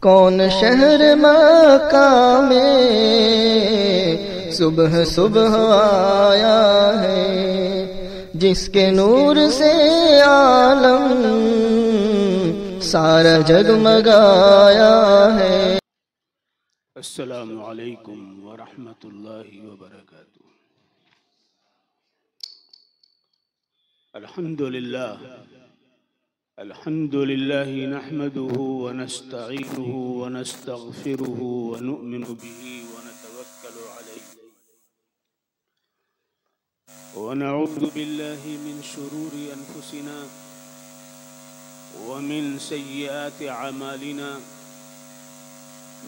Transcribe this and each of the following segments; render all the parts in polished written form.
कौन शहर मक्का में सुबह सुबह आया है, जिसके नूर से आलम सारा जगमगाया है। अस्सलामु अलैकुम व रहमतुल्लाहि व बरकातुहू। अल्हम्दुलिल्लाह नहमदुहु व नस्तईनुहु व नस्तगफिरुहु व नु'मिनु बिही व नतवक्कलु अलैहि व नऊज़ु बिल्लाहि मिन शुरूरि अनफुसिना व मिन सय्यिआति अमालिना।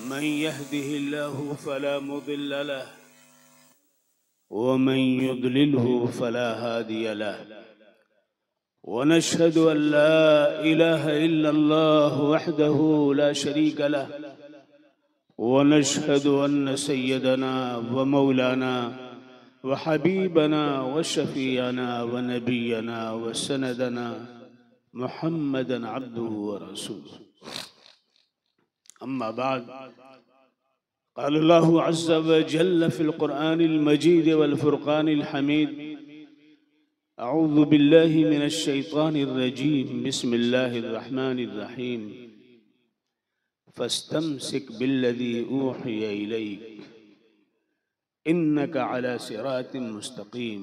मन यहदिहिल्लाहु फला मुदिल्ल लह व मन युद्लिलहु फला हादिय लह। व नशहदु अन ला इलाहा इल्लल्लाह वहदहु ला शरीक लह व नशहदु अन्न सय्यदना व मौलाना व हबीबना व शफीअना व नबियना व सनदना मुहम्मदन अब्दुहु व रसूलुहु। अम्मा बाद, क़ाल अल्लाहु अज़्ज़ व जल्ल फ़िल क़ुरआनिल मजीद वल फ़ुरक़ानिल हमीद। अऊज़ु बिल्लाहि मिनश शैतानिर रजीम। बिस्मिल्लाहिर रहमानिर रहीम। फ़स्तमसिक बिल्लज़ी ऊहिय इलैक इन्नका अला सिरातिम मुस्तक़ीम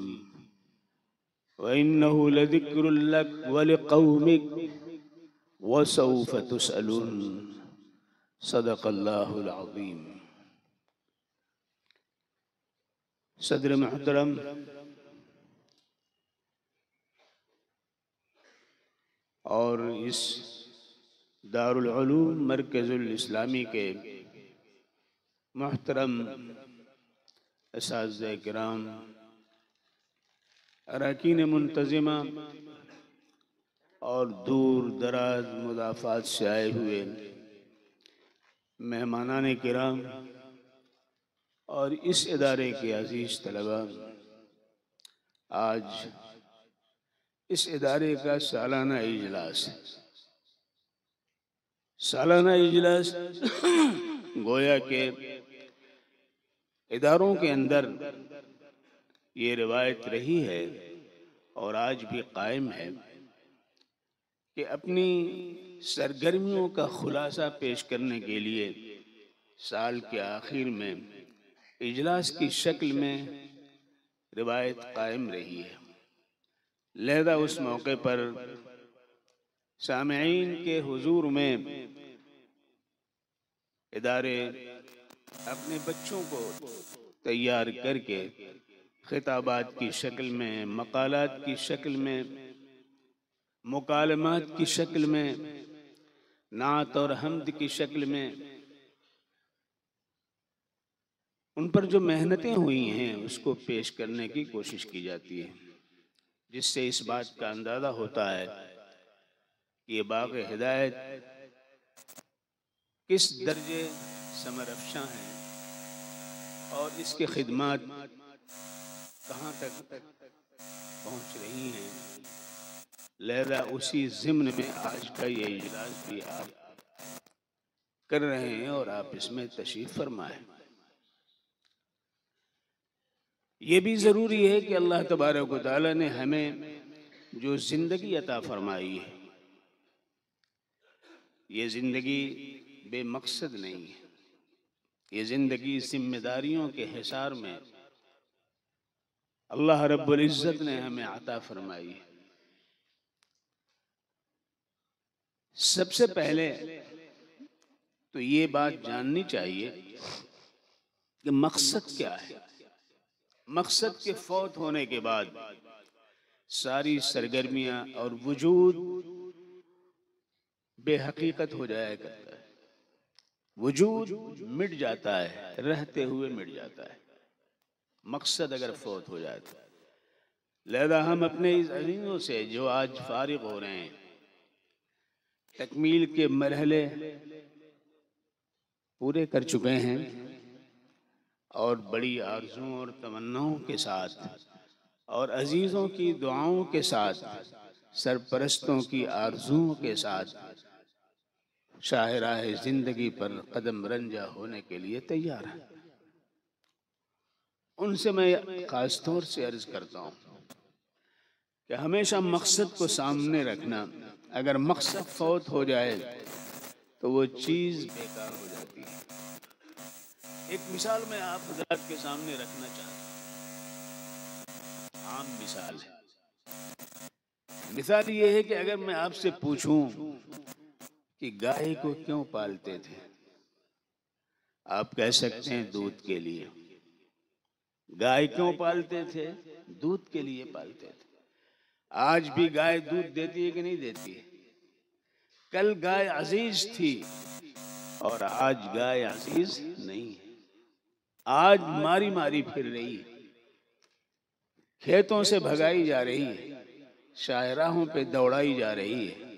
व इन्नहु लज़िक्रुल लक व लिक़ौमिक व सौफ़ तुसअलून। सदक़ल्लाहुल अज़ीम। सदर मुहतरम, और इस दारुल उलूम मरकज़ुल इस्लामी के मुहतरम असातिज़े किराम, अरकान मुंतज़िमा और दूर दराज मुदाफ़ात से आए हुए मेहमानान किराम और इस इदारे के अज़ीज़ तलबा, आज इस इदारे का सालाना इजलास है। सालाना इजलास गोया के इदारों के अंदर ये रिवायत रही है और आज भी कायम है कि अपनी सरगर्मियों का खुलासा पेश करने के लिए साल के आखिर में इजलास की शक्ल में रिवायत कायम रही है। लिहाजा उस मौके पर सामईन के हुजूर में इदारे अपने बच्चों को तैयार करके खिताबात की शक्ल में, मकालात की शक्ल में, मुकालमात की शक्ल में, नात और हम्द की शक्ल में उन पर जो मेहनतें हुई हैं उसको पेश करने की कोशिश की जाती है, जिससे इस बात का अंदाज़ा होता है कि ये बाग़ हिदायत किस दर्जे समरअफ़शां हैं और इसकी खिदमत कहाँ तक पहुँच रही हैं। लिहाजा उसी ज़िम्न में आज का ये इजलास भी आप कर रहे हैं और आप इसमें तशरीफ़ फरमाएं। ये भी ज़रूरी है कि अल्लाह तबारक व तआला ने हमें जो ज़िंदगी अता फरमाई है, ये ज़िंदगी बेमकसद नहीं है। ये ज़िंदगी जिम्मेदारियों के हिसार में अल्लाह रब्बुल इज़्ज़त ने हमें अता फरमाई है। सबसे पहले तो ये बात जाननी चाहिए कि मकसद क्या है। मकसद के फौत होने के बाद सारी सरगर्मियां और वजूद बेहकीकत हो जाया करता है। वजूद मिट जाता है, रहते हुए मिट जाता है मकसद अगर फौत हो जाए तो। लिहाजा हम अपने इस अज़ीज़ों से जो आज फारिग हो रहे हैं, तकमील के मरहले पूरे कर चुके हैं और बड़ी आरज़ुओं और तमन्नाओं के साथ और अजीज़ों की दुआओं के साथ, सरपरस्तों की आरज़ुओं के साथ शाहराह जिंदगी पर कदम रंजा होने के लिए तैयार है। उनसे मैं खास तौर से अर्ज करता हूँ कि हमेशा मकसद को सामने रखना। अगर मकसद फौत हो जाए तो वो चीज बेकार हो जाती है। एक मिसाल मैं आप हज़रात के सामने रखना चाहता हूँ, आम मिसाल है। मिसाल ये है कि अगर मैं आपसे पूछूं कि गाय को क्यों पालते थे, आप कह सकते हैं दूध के लिए। गाय क्यों पालते थे? दूध के लिए पालते थे। आज भी गाय दूध देती है कि नहीं देती है? कल गाय अजीज थी और आज गाय अजीज नहीं है। आज मारी मारी फिर रही है, खेतों से भगाई जा रही है, शाहराहों पे दौड़ाई जा रही है।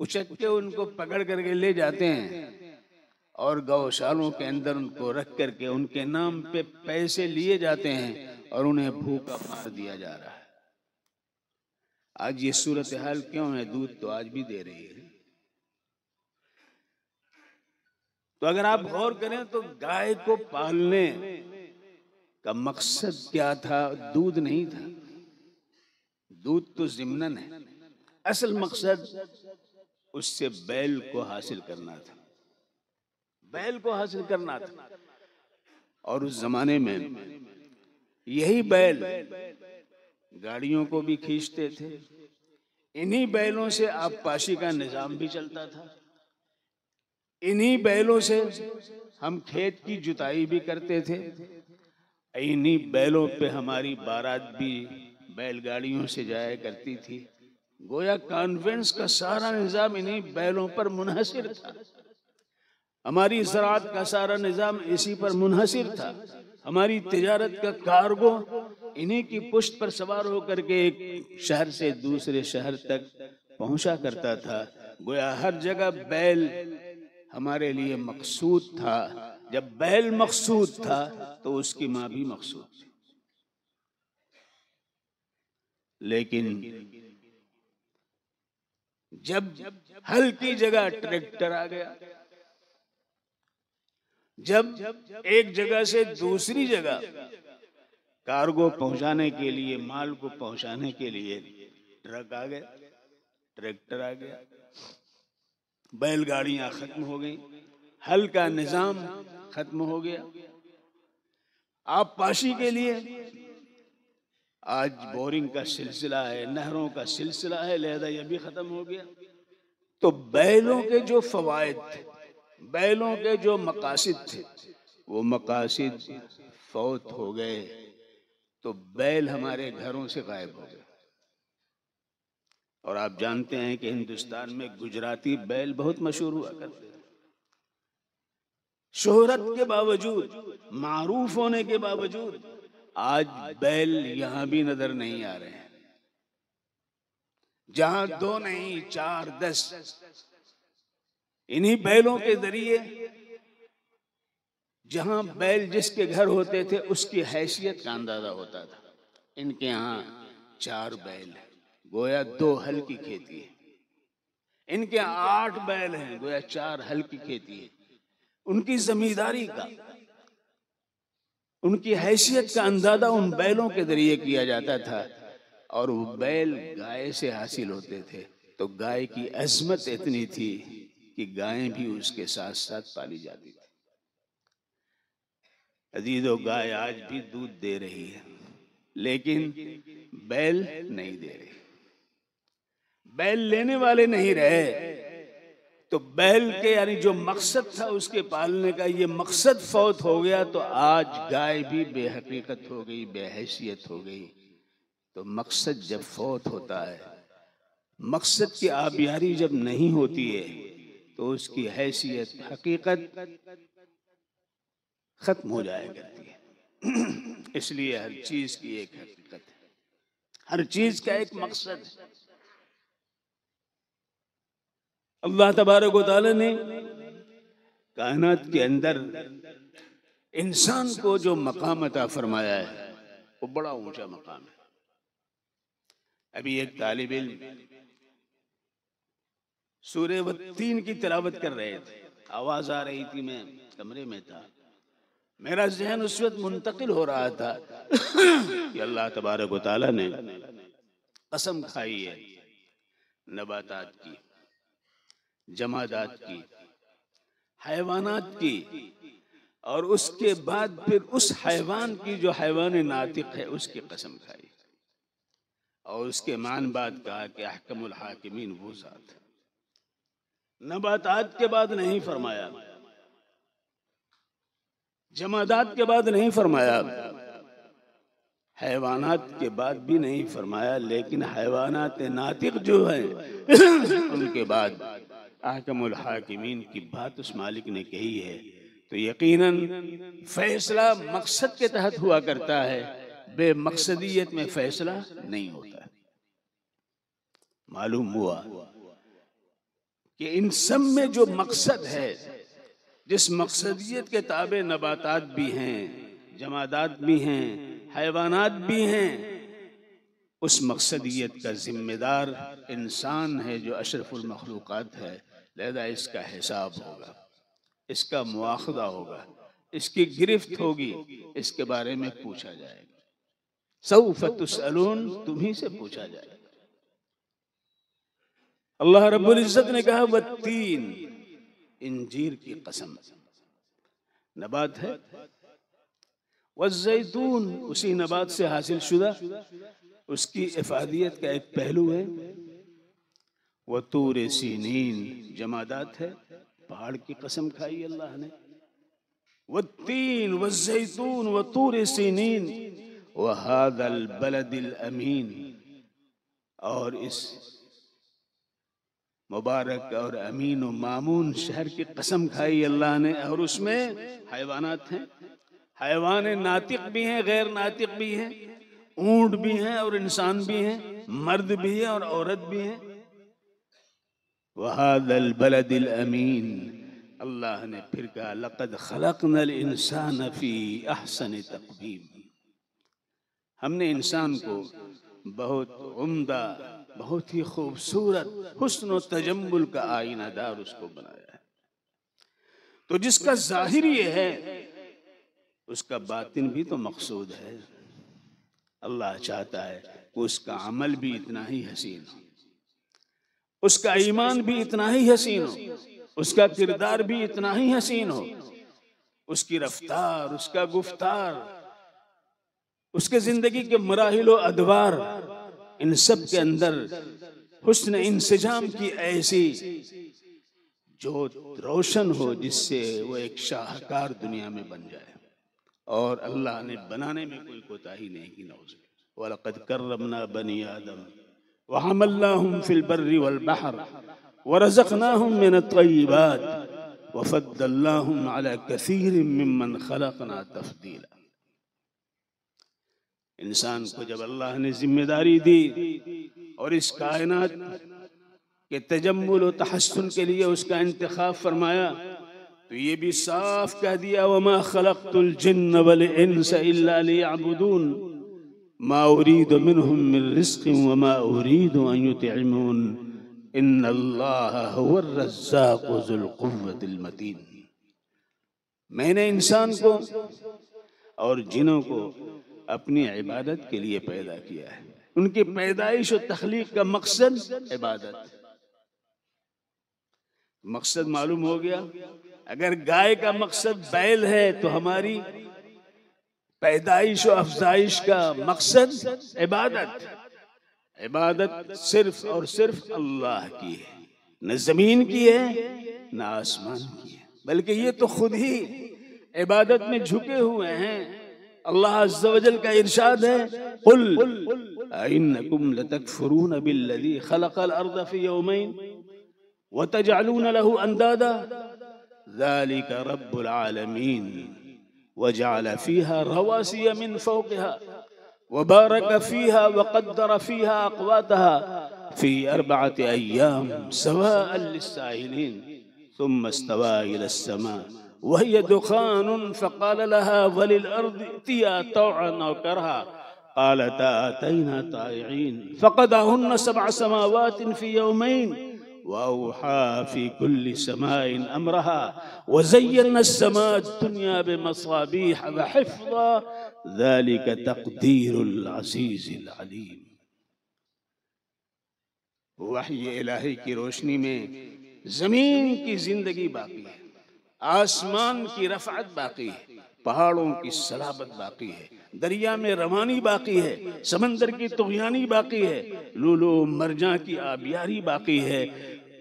उचक के उनको पकड़ करके ले जाते हैं और गौशालों के अंदर उनको रख करके उनके नाम पे पैसे लिए जाते हैं और उन्हें भूखा मार दिया जा रहा है। आज ये सूरत हाल क्यों है? दूध तो आज भी दे रही है। तो अगर आप गौर करें तो गाय को पालने का मकसद क्या था? दूध नहीं था। दूध तो ज़िम्नन है। असल मकसद उससे बैल को हासिल करना था। बैल को हासिल करना था। और उस जमाने में यही बैल गाड़ियों को भी खींचते थे। इन्हीं बैलों से आबपाशी का निजाम भी चलता था। इन्हीं बैलों से हम खेत की जुताई भी करते थे। इन्हीं बैलों पे हमारी बारात भी बैलगाड़ियों से जाया करती थी। गोया कॉन्वेंट्स का सारा निजाम इन्हीं बैलों पर मुनहसिर था। हमारी ज़राअत का सारा निजाम इसी पर मुनहसिर था। हमारी तिजारत का कार्गो इन्हीं की पुश्त पर सवार होकर के एक शहर से दूसरे शहर तक पहुंचा करता था। गोया हर जगह बैल हमारे लिए मकसूद था। जब बैल मकसूद था तो उसकी माँ भी मकसूद थी। लेकिन जब हल की जगह ट्रैक्टर आ गया, जब एक जगह से दूसरी जगह कार्गो पहुंचाने के लिए, माल को पहुंचाने के लिए ट्रक आ गए, ट्रैक्टर आ गया, बैलगाड़ियां खत्म हो गई, हल का निजाम खत्म हो गया। आबपाशी के लिए आज बोरिंग का सिलसिला है, नहरों का सिलसिला है, लिहाजा यह भी खत्म हो गया। तो बैलों के जो फवायद थे, बैलों के जो मकासिद थे, वो मकासिद फौत हो गए। तो बैल हमारे घरों से गायब हो गए। और आप जानते हैं कि हिंदुस्तान में गुजराती बैल बहुत मशहूर हुआ करते थे। शोहरत के बावजूद, मारूफ होने के बावजूद आज बैल यहां भी नजर नहीं आ रहे हैं। जहां 2 नहीं 4 10 इन्हीं बैलों के जरिए, जहां बैल जिसके घर होते थे उसकी हैसियत का अंदाजा होता था। इनके यहाँ 4 बैल है, गोया 2 हल की खेती है। इनके यहाँ 8 बैल हैं, गोया 4 हल की खेती है। उनकी जमींदारी का, उनकी हैसियत का अंदाजा उन बैलों के जरिए किया जाता था। और वो बैल गाय से हासिल होते थे। तो गाय की अजमत इतनी थी कि गायें भी उसके साथ साथ पाली जाती थी। अजीजों, गाय आज भी दूध दे रही है, लेकिन बैल नहीं दे रही। बैल लेने वाले नहीं रहे। तो बैल के यानी जो मकसद था उसके पालने का, ये मकसद फौत हो गया। तो आज गाय भी बेहकीकत हो गई, बेहैसियत हो गई। तो मकसद जब फौत होता है, मकसद की आबियारी जब नहीं होती है, तो उसकी हैसियत, हकीकत खत्म हो जाया करती है। इसलिए हर चीज की एक हकीकत है, हर चीज का एक मकसद है। अल्लाह तबारक व तआला ने कायनात के अंदर इंसान को जो मकाम अता फरमाया है वो बड़ा ऊंचा मकाम है। अभी एक तालिब इल्म सूरह वत्तीन की तिलावत कर रहे थे, आवाज आ रही थी, मैं कमरे में था, मेरा ज़हन उस वक्त मुंतकिल हो रहा था कि अल्लाह तबारक व तआला ने कसम खाई है नबातात की, जमादात की, हैवानात की, और उसके बाद फिर उस हैवान की जो हैवान नातिक है उसकी कसम खाई, और उसके मान बाद कहा कि अहकमुल हाकिमीन वो ज़ात है। नबातात के बाद नहीं फरमाया, जमादात के बाद नहीं फरमाया, हैवानात के बाद भी नहीं फरमाया, लेकिन हैवानात नातिक जो है उनके बाद अहकमुल हाकिमीन की बात उस मालिक ने कही है। तो यकीनन फैसला मकसद के तहत हुआ करता है, बेमकसदियत में फैसला नहीं होता। मालूम हुआ कि इन सब में जो मकसद है, जिस मकसदियत के ताबे नबातात भी हैं, जमादात भी हैं, हैवानात भी हैं, उस मकसदियत का जिम्मेदार इंसान है जो अशरफुल मखलूक़ात है। लिहाजा इसका हिसाब होगा, इसका मुआखदा होगा, इसकी गिरफ्त होगी, इसके बारे में पूछा जाएगा। सौफ तुसअलून, तुम्ही से पूछा जाएगा। अल्लाह रब्बुल इज्जत ने कहा वत्तीन, इंजीर की कसम, नबात है, वज़्ज़ैतून, उसी नबात से हासिल शुदा, उसकी इफादियत का एक पहलू है। वतूर सीनीन, जमादात है, पहाड़ की कसम खाई अल्लाह ने। वत्तीन वज़्ज़ैतून वतूर सीनीन वहादल बलदिल अमीन, और इस मुबारक और अमीन व मामून शहर की कसम खाई अल्लाह ने, और उसमें हैवानात हैं, हैवान नातिक भी हैं, गैर नातिक भी हैं, ऊंट भी हैं और इंसान भी हैं, मर्द भी है और औरत भी हैं। वहादल बलदिल अमीन, अल्लाह ने फिर कहा लक़द खलक़नल इंसान फी अहसन तक़वीम, हमने इंसान को बहुत उम्दा, बहुत ही खूबसूरत हुस्न व तजम्मुल का आईनादार उसको बनाया है। तो जिसका जाहिर ये है उसका बातिन भी तो मकसूद है। अल्लाह चाहता है कि उसका अमल भी इतना ही हसीन हो, उसका ईमान भी इतना ही हसीन हो, उसका किरदार भी इतना ही हसीन हो, उसकी रफ्तार, उसका गुफ्तार, उसके जिंदगी के मराहिल व अदवार, इन सब के अंदर हुस्न इंसजाम की ऐसी जो रोशन हो जिससे वो एक शाहकार दुनिया में बन जाए। और अल्लाह ने बनाने में कोई कोताही नहीं की। नौज़ वलक़द कर्रमना बनी आदम व हमलनाहुम फिल बर्रि वल बहर व रज़क़नाहुम मिनत तय्यिबात व फ़द्दलनाहुम अला कसीरिम मिम्मन खलक़ना तफ़दीला। इंसान को जब अल्लाह ने जिम्मेदारी दी और इस कायनात के तजम्मुल व तहस्सुन के लिए उसका इंतखाब फरमाया, तो ये भी साफ कह दिया वमा खलक़तुल जिन्न वल इंस इल्ला लियअबुदून मा उरीदु मिनहुम मिन रिज़्क़िन वमा उरीदु अन युतइमून इन्नल्लाहा हुवर रज़्ज़ाक़ु ज़ुल क़ुव्वतिल मतीन। मैंने इंसान को और जिनों को अपनी इबादत के लिए पैदा किया है। उनकी पैदाइश और तख्लीक का मकसद इबादत। मकसद मालूम हो गया। अगर गाय का मकसद बैल है तो हमारी पैदाइश और अफजाइश का मकसद इबादत। इबादत सिर्फ और सिर्फ अल्लाह की है, न जमीन की है न आसमान की है, बल्कि ये तो खुद ही इबादत में झुके हुए हैं। अल्लाह अज़्ज़ा व जल का इरशाद है कुल अइन्नकुम लतकफुरून बिल्लज़ी खलक़ल अर्ज़ फ़ी यौमैन व तजअलून लहू अंदादा ज़ालिका रब्बुल आलमीन व जअल फ़ीहा रवासिय मिन फ़ौक़िहा व बारक फ़ीहा व क़द्दर फ़ीहा अक़वातहा फ़ी अर्बअति अय्याम सवाअन लिस्साइलीन सुम्मा इस्तवा इलस समा वहिय दुखानुन फ़क़ाल लहा वलिल अर्ज़ि इतिया तौअन औ करहा क़ालता अतैना ताइईन फ़क़दहुन्न सबअ समावातिन फ़ी यौमैन वौहा फी कुल्ली समाइन अमरहा वज़य्यना अस्समा दुनिया बिमसाबीह व हिफ़्ज़ा ज़ालिका तक़दीरुल अज़ीज़िल अलीम। वही इलाही की रोशनी में जमीन की जिंदगी बाकी है, आसमान की रफ़अत बाकी है, पहाड़ों की सलाबत बाकी है, दरिया में रवानी बाकी है, समंदर की तुग़यानी बाकी है, लूलो मरजां की आबियारी बाकी है।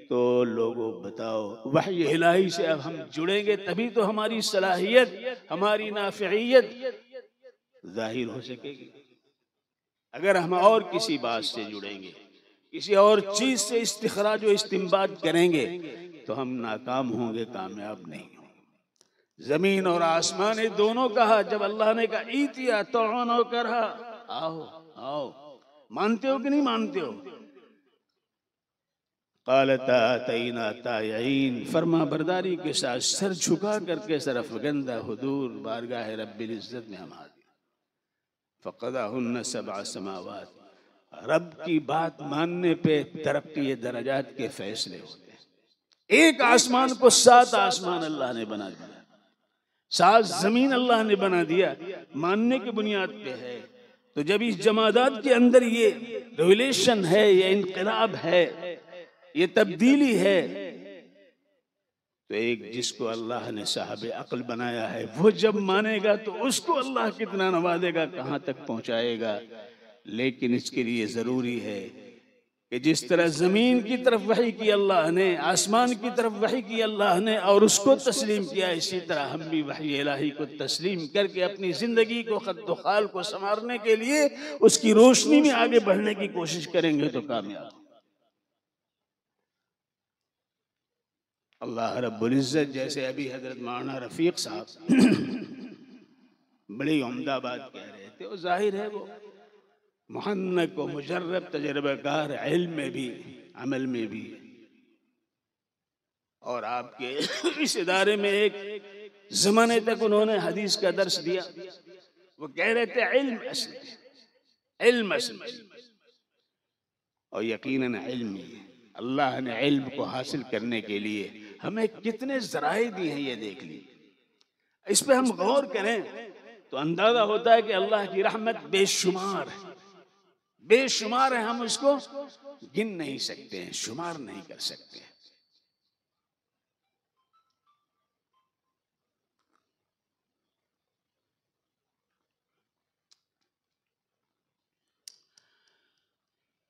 तो लोगों बताओ, वही इलाही से अब हम जुड़ेंगे तभी तो हमारी सलाहियत, हमारी नाफ़ियत जाहिर हो सकेगी। अगर हम और किसी बात से जुड़ेंगे, किसी और चीज से इस्तिखराज व इस्तिंबात करेंगे तो हम नाकाम होंगे, कामयाब नहीं होंगे। जमीन और आसमान ने दोनों कहा, जब अल्लाह ने कहा ईतिया तौनो करहा, आओ आओ, मानते हो कि नहीं मानते हो? क़ालता तईना तायीन, फरमा बरदारी के साथ सर झुका करके सरफगंदा हुजूर बारगाह रब्बिल इज्जत में हम हाजिर। फ़क़ज़ाहुन्ना सबअ समावात, रब की बात मानने पे तरक्की दरजात के फैसले होते हैं। एक आसमान को 7 आसमान अल्लाह ने बना दिया, 7 जमीन अल्लाह ने बना दिया, मानने की बुनियाद पे है। तो जब इस जमादात के अंदर ये रिवोल्यूशन है, ये इनकलाब है, ये तब्दीली है, तो एक जिसको अल्लाह ने साहब अक्ल बनाया है वो जब मानेगा तो उसको अल्लाह कितना नवाजेगा, कहाँ तक पहुँचाएगा। लेकिन इसके लिए ज़रूरी है कि जिस तरह ज़मीन की तरफ वही की अल्लाह ने, आसमान की तरफ वही की अल्लाह ने और उसको तस्लीम किया, इसी तरह हम भी वही इलाही को तस्लीम करके अपनी ज़िंदगी को खद्दोखाल को संवारने के लिए उसकी रोशनी में आगे बढ़ने की कोशिश करेंगे तो कामयाब। अल्लाह रब्बुल इज़्ज़त, जैसे अभी हज़रत मौलाना रफ़ीक साहब बड़ी उम्दा बात कह रहे थे, वो जाहिर है वो मुहन्नक व मुजर्रब तजर्बाकार, इल्म में भी अमल में भी। और आपके इस इदारे में एक ज़माने तक उन्होंने हदीस का दर्स दिया। वो कह रहे थे इल्म असल, इल्म असल, और यकीनन इल्म ही है। अल्लाह ने इल्म को हासिल करने के लिए हमें कितने ज़राए दिए हैं, ये देख लीजिए। इस पे हम गौर करें तो अंदाजा होता है कि अल्लाह की रहमत बेशुमार है, बेशुमार है। हम उसको गिन नहीं सकते हैं, शुमार नहीं कर सकते हैं।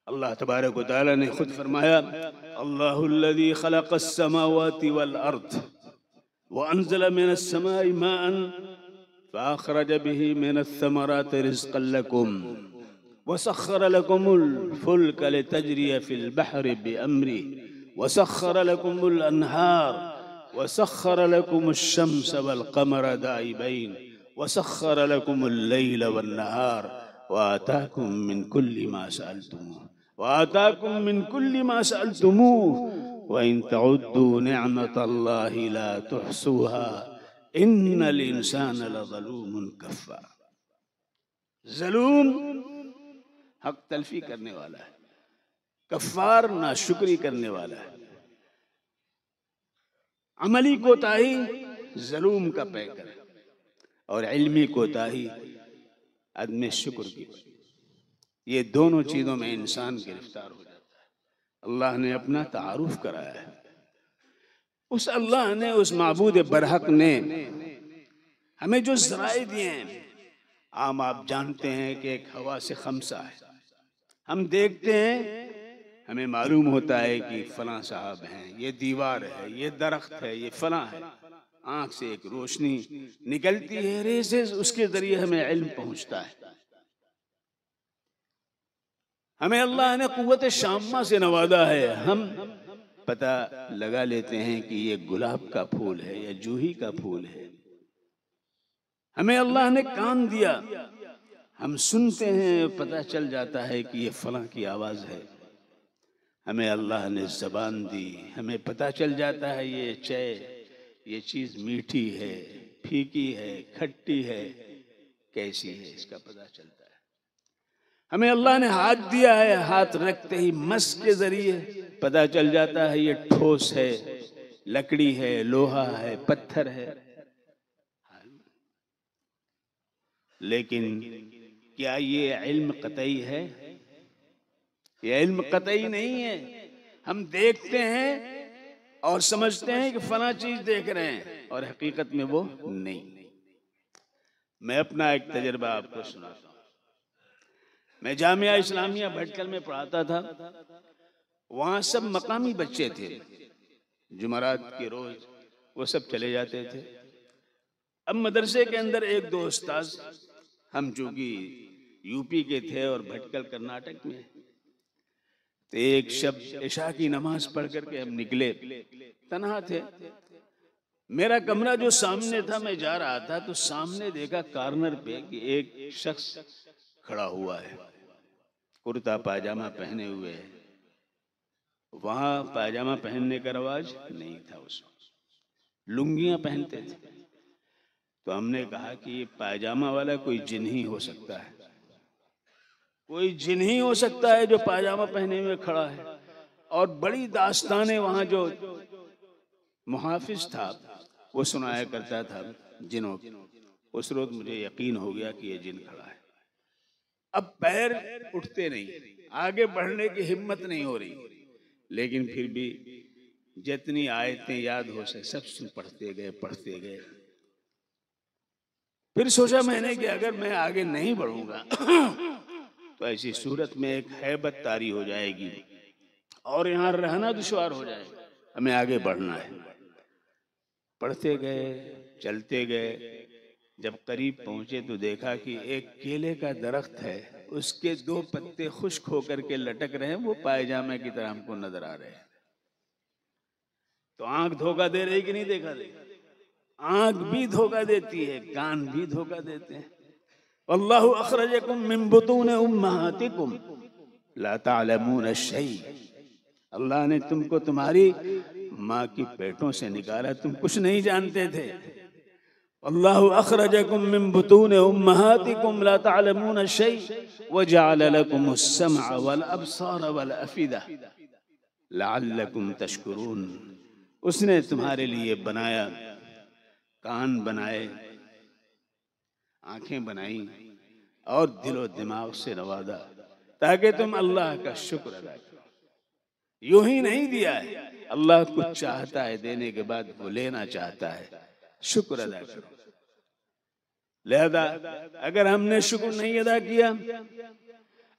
अल्लाह तबारक व तआला ने खुद फरमाया, अल्लाहुल्लज़ी खलक़स समावाति वल अर्द व अंज़ला मिनस समाई माअन फ़अख़रज बिही मिनस समराति रिज़्क़न लकुम वसख्खर लकुमुल फुल्क लितजरिय फिल बहरि बिअम्रिही वसख्खर लकुमुल अन्हार वसख्खर लकुमुश शम्स वल क़मर दाइबैन वसख्खर लकुमुल लैल वन नहार वआताकुम मिन कुल्लि मा सअलतुमूह वआताकुम मिन कुल्लि मा सअलतुमूह व इन तउद्दू निअमतल्लाहि ला तुहसूहा इन्नल इंसान लज़लूमुन कफ़्फ़ार। ज़लूम हक तलफी करने वाला है, कफ़्फ़ार नाशुक्री करने वाला है। अमली कोताही ज़लूम का पैकर है और इल्मी कोताही अदम शुक्र की। ये दोनों चीज़ों में इंसान गिरफ्तार हो जाता है। अल्लाह ने अपना तारुफ कराया है। उस अल्लाह ने, उस माबूद बरहक ने हमें जो ज़राए दिए हैं, आम आप जानते हैं कि एक हवा से खमसा है। हम देखते हैं, हमें मालूम होता है कि फलां साहब हैं, ये दीवार है, ये दरख्त है, ये फलां है। आंख से एक रोशनी निकलती है, रेज़ेस, उसके जरिए हमें इल्म पहुंचता है। हमें अल्लाह ने कुव्वत शाम्मा से नवाजा है। हम पता लगा लेते हैं कि ये गुलाब का फूल है या जूही का फूल है। हमें अल्लाह ने कान दिया, हम सुनते हैं, पता चल जाता है कि ये फलां की आवाज़ है। हमें अल्लाह ने ज़बान दी, हमें पता चल जाता है ये चाय, ये चीज़ मीठी है, फीकी है, खट्टी है, कैसी है, इसका पता चलता है। हमें अल्लाह ने हाथ दिया है, हाथ रखते ही मस के जरिए पता चल जाता है ये ठोस है, लकड़ी है, लोहा है, पत्थर है। लेकिन क्या ये इल्म कतई है? ये इल्म कतई नहीं है। हम देखते हैं और समझते हैं कि फला चीज देख रहे हैं और हकीकत में वो नहीं। मैं अपना एक तजर्बा आपको सुनाता हूँ। मैं जामिया इस्लामिया भटकल में पढ़ाता था। वहां सब मकामी बच्चे थे। जुमरात के रोज वो सब चले जाते थे। अब मदरसे के अंदर एक दो उस्ताद, हम चूंकि यूपी के थे और भटकल कर्नाटक में, तो एक शब्द इशा की नमाज पढ़ करके हम निकले। तन्हा थे। मेरा कमरा जो सामने था, मैं जा रहा था तो सामने देखा कॉर्नर पे कि एक शख्स खड़ा हुआ है, कुर्ता पायजामा पहने हुए है। वहां पायजामा पहनने का रवाज नहीं था, उसमें लुंगियां पहनते थे। तो हमने कहा कि ये पायजामा वाला कोई जिन ही हो सकता है, कोई जिन ही हो सकता है जो पायजामा पहने हुए खड़ा है। और बड़ी दास्तानें वहां जो मुहाफिज था वो सुनाया करता था जिनों की। उस रोज मुझे यकीन हो गया कि ये जिन खड़ा है। अब पैर उठते नहीं, आगे बढ़ने की हिम्मत नहीं हो रही, लेकिन फिर भी जितनी आयतें याद हो सके सब सुन पढ़ते गए। फिर सोचा मैंने कि अगर मैं आगे नहीं बढ़ूंगा तो ऐसी सूरत में एक हैबत तारी हो जाएगी और यहाँ रहना दुश्वार हो जाएगा। हमें आगे बढ़ना है। पढ़ते गए, चलते गए। जब करीब पहुंचे तो देखा कि एक केले का दरख्त है, उसके दो पत्ते खुश्क होकर के लटक रहे हैं, वो पायजामे की तरह हमको नजर आ रहे हैं। तो आंख धोखा दे रही कि नहीं देखा दे? आंख भी धोखा देती है, कान भी धोखा देते हैं। अल्लाहु अखरजकुम मिन बुतून उम्महातिकुम ला तालमून शै। अल्लाह ने तुमको तुम्हारी माँ की पेटों से निकाला, तुम कुछ नहीं जानते थे। अल्लाहु अखरजकुम मिन बुतून उम्महातिकुम ला तालमून शै व जअल लकुमुस समअ वल अबसार वल अफिदा लअल्लकुम तशकुरून। उसने तुम्हारे लिए बनाया, कान बनाए, आंखें बनाई और दिलो दिमाग से नवाजा ताकि तुम अल्लाह का शुक्र अदा करो। यूं ही नहीं दिया है, अल्लाह कुछ चाहता है, देने के बाद वो लेना चाहता है। शुक्र अदा करो। लिहाजा अगर हमने शुक्र नहीं अदा किया,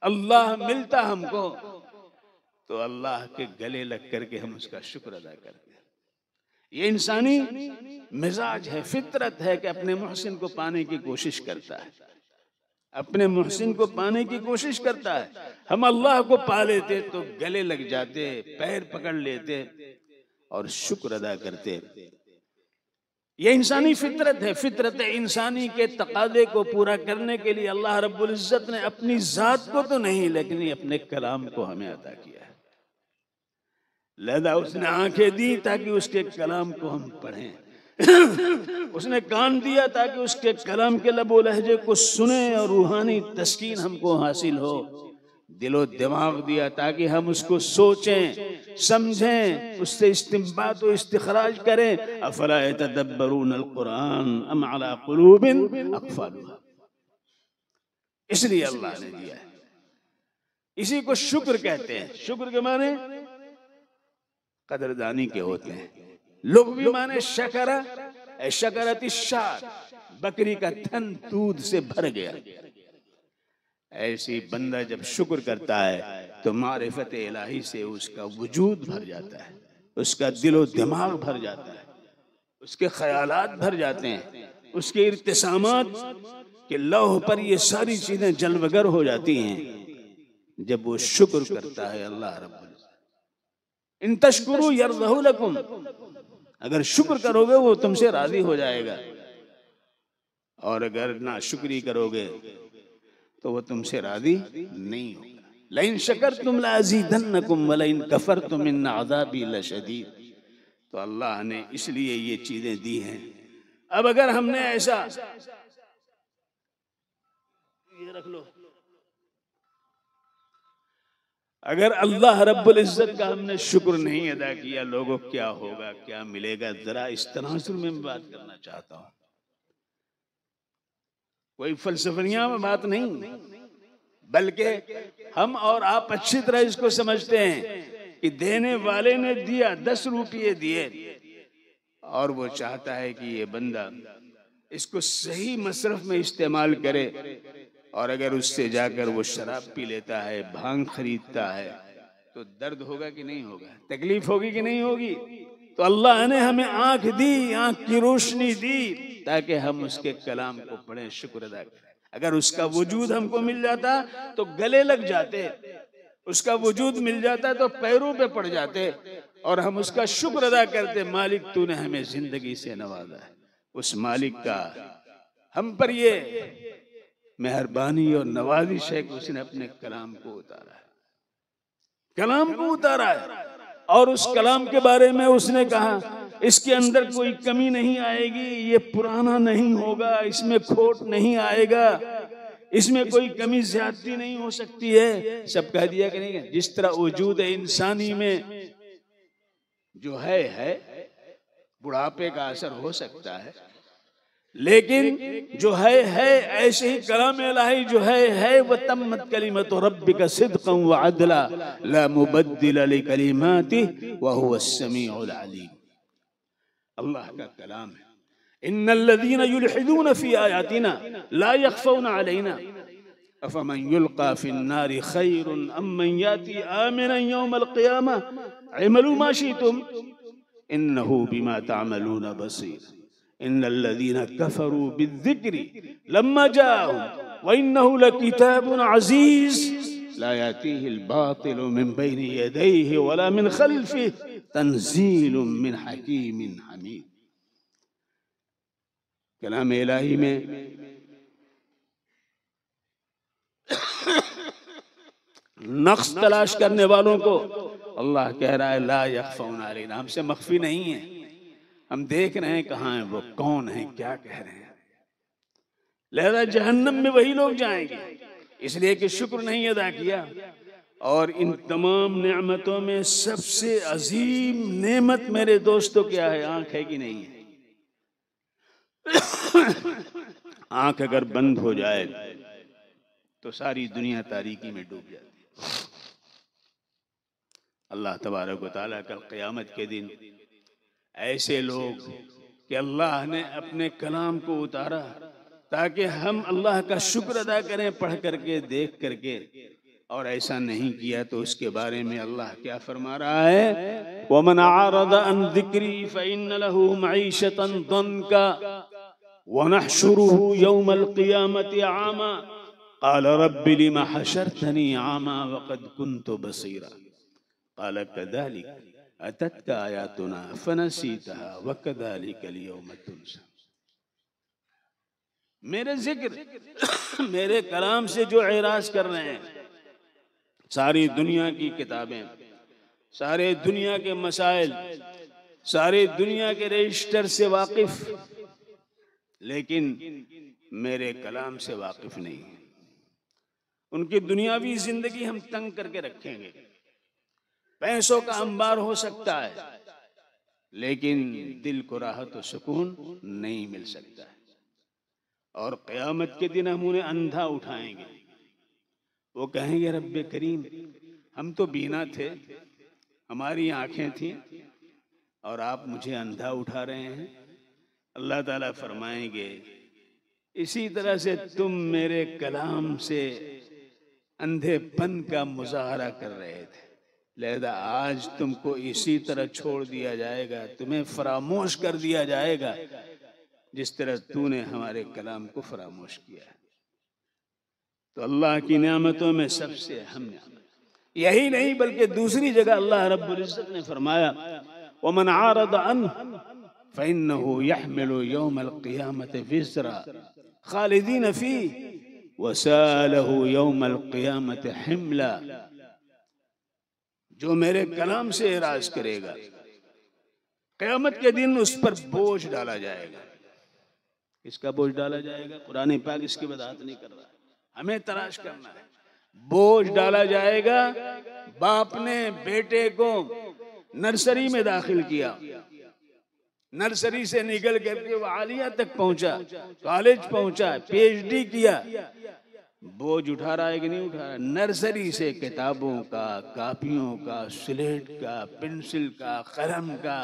अल्लाह मिलता हमको तो अल्लाह के गले लग करके हम उसका शुक्र अदा करते हैं। ये इंसानी मिजाज है, फितरत है कि अपने मोहसिन को पाने की कोशिश करता है, अपने मोहसिन को पाने की कोशिश करता है। हम अल्लाह को पा लेते तो गले लग जाते, पैर पकड़ लेते और शुक्र अदा करते। ये इंसानी फितरत है। फितरत इंसानी के तकादे को पूरा करने के लिए अल्लाह रब्बुल इज्जत ने अपनी जात को तो नहीं, लेकिन अपने कलाम को हमें अता किया है। लिहाजा उसने आंखें दी ताकि उसके कलाम को हम पढ़ें। उसने कान दिया ताकि उसके कलाम के लबो लहजे को सुने और रूहानी तस्कीन हमको हासिल हो। दिलो दिमाग दिया ताकि हम उसको सोचें, समझें, उससे इस्तिंबात और इस्तिखराज करें। अफला यतदब्बरून अल-कुरान अम अला कुलूबिन अक़फ़ालुहा। इसलिए अल्लाह ने दिया है। इसी को शुक्र कहते हैं। शुक्र के माने कदरदानी के होते हैं। लुग़वी माने शकरा, शकरति शात, बकरी का थन दूध से भर गया। ऐसी बंदा जब शुक्र करता है तो मारिफत इलाही से उसका वजूद भर जाता है, उसका दिलो दिमाग भर जाता है, उसके ख्यालात भर जाते हैं, उसके इर्तिसामात के लौह पर ये सारी चीजें जलवगर हो जाती हैं जब वो शुक्र करता है। अल्लाह रब्बुल इन तशकुरू यरज़हु लकुम, अगर शुक्र करोगे वो तुमसे राजी हो जाएगा, और अगर ना शुक्री करोगे तो वो तुमसे राजी नहीं होगा। लइन शकरतुम लअज़ीदन्नकुम व लइन कफरतुम इन्न अज़ाबी लशदीद। तो अल्लाह ने इसलिए ये चीजें दी हैं। अब अगर हमने ऐसा, ये रख लो, अगर अल्लाह रब्बुल इज्जत का हमने शुक्र नहीं अदा किया, लोगों क्या होगा, क्या मिलेगा, जरा इस तनाजुर में मैं बात करना चाहता हूं। कोई फलसफियां में बात नहीं, बल्कि हम और आप अच्छी तरह इसको समझते हैं कि देने वाले ने दिया, 10 रुपये दिए और वो चाहता है कि ये बंदा इसको सही मसरफ में इस्तेमाल करे, और अगर उससे जाकर वो शराब पी लेता है, भांग खरीदता है, तो दर्द होगा कि नहीं होगा, तकलीफ होगी कि नहीं होगी। तो अल्लाह ने हमें आंख दी, आंख की रोशनी दी ताकि हम उसके कलाम को पढ़ें, शुक्र अदा करें। अगर उसका वजूद हमको मिल जाता तो गले लग जाते, उसका वजूद मिल जाता तो पैरों पे पड़ जाते और हम उसका शुक्र अदा करते, मालिक तूने हमें जिंदगी से नवाजा है। उस मालिक का हम पर ये मेहरबानी और नवाजिश है कि उसने अपने कलाम को उतारा है, कलाम को उतारा है, और उस कलाम के बारे में उसने कहा इसके अंदर कोई कमी नहीं आएगी, ये पुराना नहीं होगा, इसमें खोट नहीं आएगा, इसमें कोई कमी ज्यादती नहीं हो सकती है। सब कह दिया कि नहीं। जिस तरह वजूद इंसानी में जो है बुढ़ापे का असर हो सकता है, लेकिन जो है ऐसे ही कलाम इलाही जो है वह तम्मत कलिमतु रब्बिका सिद्क़न व अदला ला मुबद्दिल लिकलिमातिही व हुवस समीउल अलीम। अल्लाह का कलाम है। इन्नल्लज़ीना युल्हिदूना फी आयातिना ला यख़फ़ूना अलैना अफ़मन युल्क़ा फ़िन्नारि ख़ैरुन अम्मन याती आमिनन यौमल क़ियामह इमलू मा शि'तुम इन्नहु बिमा तअमलूना बसीर। इन्नल्लज़ीना कफ़रू बिज़्ज़िक्रि लम्मा जाअहुम व इन्नहु लकिताबुन अज़ीज़ ला यातीहिल बातिलु मिन बैनि यदैहि वला मिन ख़ल्फ़िही तंज़ीलुम मिन हकीमिन हमीद। कलाम इलाही में नक्स तलाश करने वालों को अल्लाह कह रहा है ला यख़फ़ूना अलैना, हमसे मख्फी नहीं है, हम देख रहे हैं कहाँ है वो, कौन है, क्या कह रहे हैं। लिहाजा जहन्नम में वही लोग जाएंगे इसलिए कि शुक्र नहीं अदा किया। और इन तमाम नेमतों में सबसे अजीम नेमत मेरे दोस्तों क्या है? आंख है कि नहीं है? आंख अगर बंद हो जाए तो सारी दुनिया तारीकी में डूब जाती है। अल्लाह तबारक व तआला कल क़यामत के दिन ऐसे लोग कि अल्लाह ने अपने कलाम को उतारा ताकि हम अल्लाह का शुक्र अदा करें, पढ़ करके, देख करके, और ऐसा नहीं किया तो उसके बारे में अल्लाह क्या फरमा रहा है? वमन आरद अन ज़िक्री फ़इन्न लहू मईशतन दंका वनहशुरुहु यौमल क़ियामति आमा क़ाल रब्बि लिमा हशरतनी आमा वक़द कुन्तु बसीरा क़ाल कज़ालिक अततका आयातुना फनसीतहा वकज़ालिकल यौम तुनसा। मेरे जिक्र मेरे कलाम से जो एराज कर रहे हैं, सारी दुनिया की किताबें, सारे दुनिया के मसाइल, सारे दुनिया के रजिस्टर से वाकिफ, लेकिन मेरे कलाम से वाकिफ नहीं है। उनकी दुनियावी जिंदगी हम तंग करके रखेंगे, पैसों का अंबार हो सकता है, लेकिन दिल को राहत और सुकून नहीं मिल सकता है। और क़यामत के दिन हम उन्हें अंधा उठाएंगे, वो कहेंगे रब्बे करीम हम तो बीना थे, हमारी आंखें थीं और आप मुझे अंधा उठा रहे हैं। अल्लाह ताला फरमाएंगे इसी तरह से तुम मेरे कलाम से अंधेपन का मुजाहरा कर रहे थे, लिहाजा आज तुमको इसी तरह छोड़ दिया जाएगा, तुम्हें फरामोश कर दिया जाएगा जिस तरह तूने हमारे कलाम को फरामोश किया है। तो अल्लाह की नेमतों में सबसे अहम नेमत यही नहीं, बल्कि दूसरी जगह अल्लाह रब्बुल इज्जत ने फरमाया वमन आरद अन्हु फ़इन्नहु यहमिलु यौमल क़ियामति विज़रा खालिदीन फ़ीह वसालहु यौमल क़ियामति हिमला। जो मेरे कलाम से एराज करेगा, क़यामत के दिन उस पर बोझ डाला जाएगा। इसका बोझ डाला जाएगा? कुरान पाक इसकी वज़ाहत नहीं कर रहा, हमें तलाश करना है। बोझ डाला जाएगा। बाप ने बेटे को नर्सरी में दाखिल किया, नर्सरी से निकल करके वो आलिया तक पहुंचा, कॉलेज पहुंचा, पीएचडी किया। बोझ उठा रहा है कि नहीं उठा रहा? नर्सरी से किताबों का, कापियों का, स्लेट का, पेंसिल का, कलम का,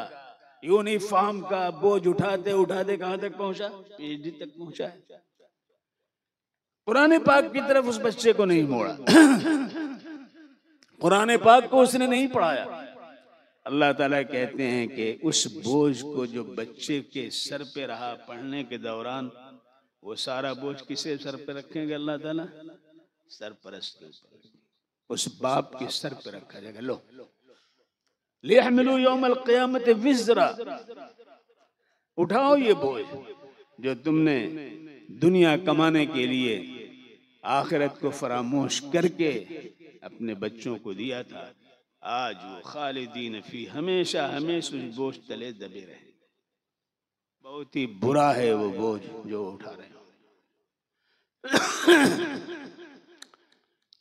यूनिफॉर्म का बोझ उठाते उठाते कहां तक पहुंचा? पीएचडी तक पहुंचा। कुरान पाक की तरफ उस बच्चे को नहीं मोड़ा, कुरान पाक को उसने नहीं पढ़ाया। अल्लाह ताला कहते हैं कि उस बोझ को जो बच्चे के सर पे रहा पढ़ने के दौरान, वो सारा बोझ किसे सर पे रखेंगे अल्लाह ताला? सरपरस्त के ऊपर, उस बाप के सर पे रखा जाएगा। लो लियहमिलू यौमल क़ियामत विज़रा, उठाओ ये बोझ जो तुमने दुनिया कमाने के लिए आखिरत को फरामोश करके अपने बच्चों को दिया था। आज वो खालिदीन फी, हमेशा हमेशा उस बोझ तले दबे रहे। बहुत ही बुरा है वो बोझ जो उठा रहे हो।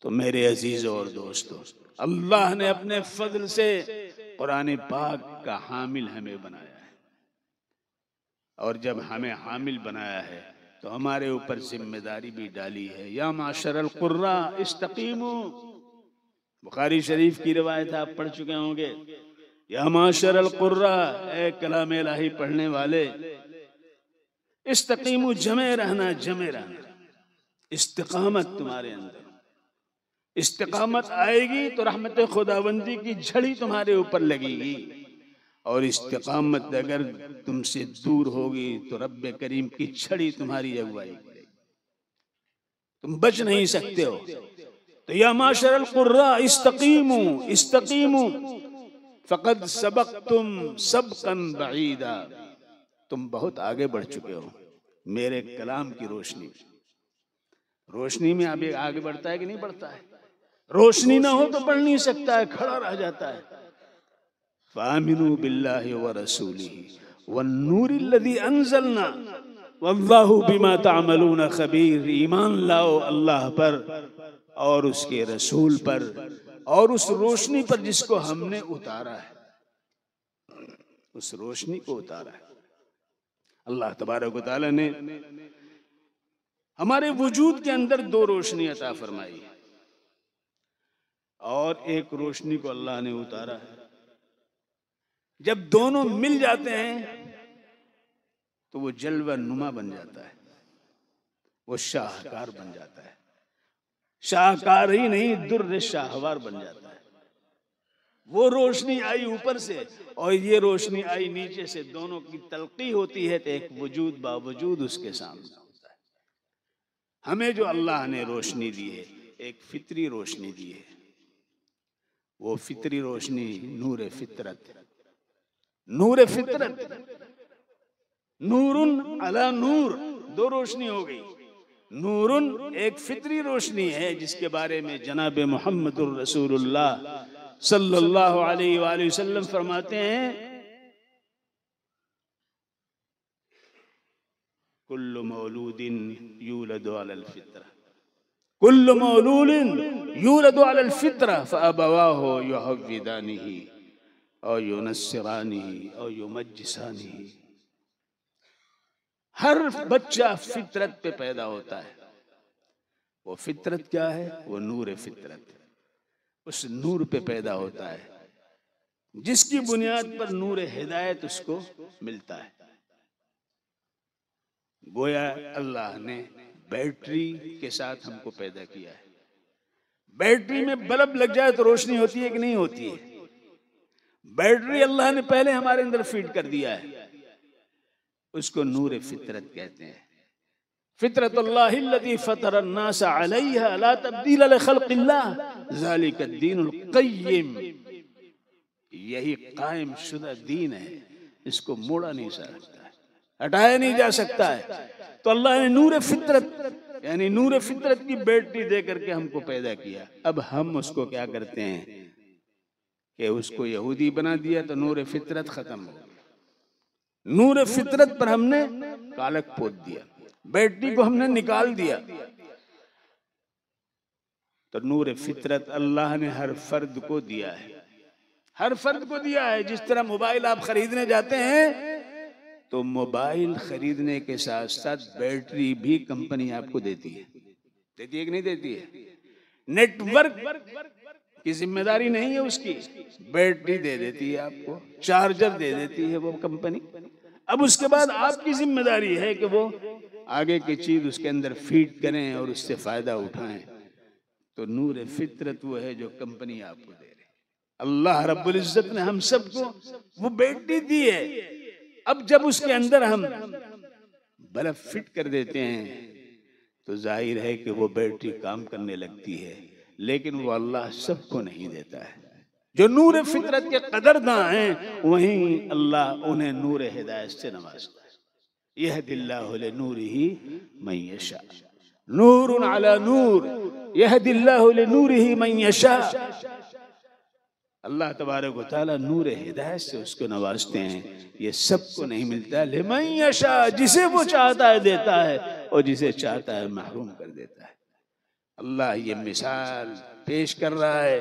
तो मेरे अजीजों और दोस्तों, अल्लाह ने अपने फजल से कुरान पाक का हामिल हमें बनाया है, और जब हमें हामिल बनाया है तो हमारे ऊपर जिम्मेदारी भी डाली है। या माशरल कुर्रा इस्तकीमू, बुखारी शरीफ की रिवायत आप पढ़ चुके होंगे। या माशरल कुर्रा, ए कलाम इलाही पढ़ने वाले, इस्तकीमू, जमे रहना, जमे रहना। इस्तिकामत तुम्हारे अंदर, इस्तिकामत आएगी तो रहमत खुदाबंदी की झड़ी तुम्हारे ऊपर लगेगी, और इस्तिकामत अगर तुमसे दूर होगी तो रब्बे करीम की छड़ी तुम्हारी अगुवाई करेगी, तुम बच नहीं सकते हो। तो या माशरल कुर्रा इस्तकीमू, इस्तकीमू फकद सबक्तुम सबकन बईदा, तुम बहुत आगे बढ़ चुके हो मेरे कलाम की रोशनी। रोशनी में अभी आगे बढ़ता है कि नहीं बढ़ता है? रोशनी ना हो तो बढ़ नहीं सकता है, खड़ा रह जाता है। फामिनू बिल्लाहि व रसूलिही वन्नूरिल लज़ी अंज़लना वल्लाहु बिमा तामलून खबीर। ईमान लाओ अल्लाह पर और उसके रसूल पर और उस रोशनी पर जिसको हमने उतारा है, उस रोशनी को उतारा है। अल्लाह तबारक व तआला ने हमारे वजूद के अंदर दो रोशनी अता फरमाई है, और एक रोशनी को अल्लाह ने उतारा है। जब दोनों मिल जाते हैं तो वो जलवा नुमा बन जाता है, वो शाहकार बन जाता है। शाहकार ही नहीं, दुर्र शाहवार बन जाता है। वो रोशनी आई ऊपर से और ये रोशनी आई नीचे से, दोनों की तलक़ी होती है तो एक वजूद बावजूद उसके सामने होता है। हमें जो अल्लाह ने रोशनी दी है, एक फितरी रोशनी दी है, वो फितरी रोशनी नूर फितरत, नूर फितरत, नूरुन अला नूर, दो रोशनी हो गई। नूरुन एक फितरी रोशनी है जिसके बारे में जनाब मुहम्मदुर रसूलुल्लाह सल्लल्लाहु अलैहि वसल्लम फरमाते हैं, कुल्लु मौलूदिन यूलदु अलल फित्रा, कुल्लु मौलूदिन यूलदु अलल फित्रा फअबवाहु युहव्विदानिही और युनस्सिरानिही और युमज्जिसानिही। हर बच्चा फितरत पे पैदा होता है। वो फितरत क्या है? वो नूर फितरत, उस नूर पे पैदा होता है जिसकी बुनियाद पर नूर हिदायत उसको मिलता है। गोया अल्लाह ने बैटरी के साथ हमको पैदा किया है। बैटरी में बल्ब लग जाए तो रोशनी होती है कि नहीं होती है? बैटरी अल्लाह ने पहले हमारे अंदर फीड कर दिया है, उसको नूर फितरत कहते हैं। फितरतुल्लाहिल्लती फतरन्नास अलैहा ला तब्दील लिखल्क़िल्लाह ज़ालिकद्दीनुल क़य्यिम। यही कायम शुदा दीन है, इसको मोड़ा नहीं सकता है, हटाया नहीं जा सकता है। तो अल्लाह ने नूर फितरत यानी नूर फितरत की बैटरी दे करके हमको पैदा किया। अब हम उसको क्या करते हैं कि उसको यहूदी बना दिया तो नूर फितरत खत्म हो गया। नूर फितरत पर हमने कालक पोत दिया, बैटरी को हमने निकाल दिया। तो नूर फितरत अल्लाह ने हर फर्द को दिया है, हर फर्द को दिया है। जिस तरह मोबाइल आप खरीदने जाते हैं तो मोबाइल खरीदने के साथ साथ बैटरी भी कंपनी आपको देती है, देती है कि नहीं देती है? नेटवर्क की जिम्मेदारी नहीं है उसकी, बैटरी दे देती है आपको, चार्जर दे देती है वो कंपनी। अब उसके बाद आपकी जिम्मेदारी है कि वो आगे की चीज उसके अंदर फीड करें और उससे फायदा उठाएं। तो नूर फितरत वो है जो कंपनी आपको दे रही। अल्लाह रब्बुल इज्जत ने हम सबको वो बैटरी दी है। अब जब उसके अंदर हम बल्ब फिट कर देते हैं तो जाहिर है कि वो बैटरी काम करने लगती है, लेकिन वो अल्लाह सबको नहीं देता है। जो नूर फितरत के कदरदां हैं वहीं अल्लाह उन्हें नूर हिदायत से नवाजता है। यहदिल्लाहु लिनूरिही मन यशा, नूरुन अला नूर यहदिल्लाहु लिनूरिही मन यशा। अल्लाह तबारक व तआला नूर हिदायत से उसको नवाजते हैं। ये सबको नहीं मिलता, लिमन यशा, जिसे वो चाहता है देता है और जिसे चाहता है महरूम कर देता है। अल्लाह ये मिसाल पेश कर रहा है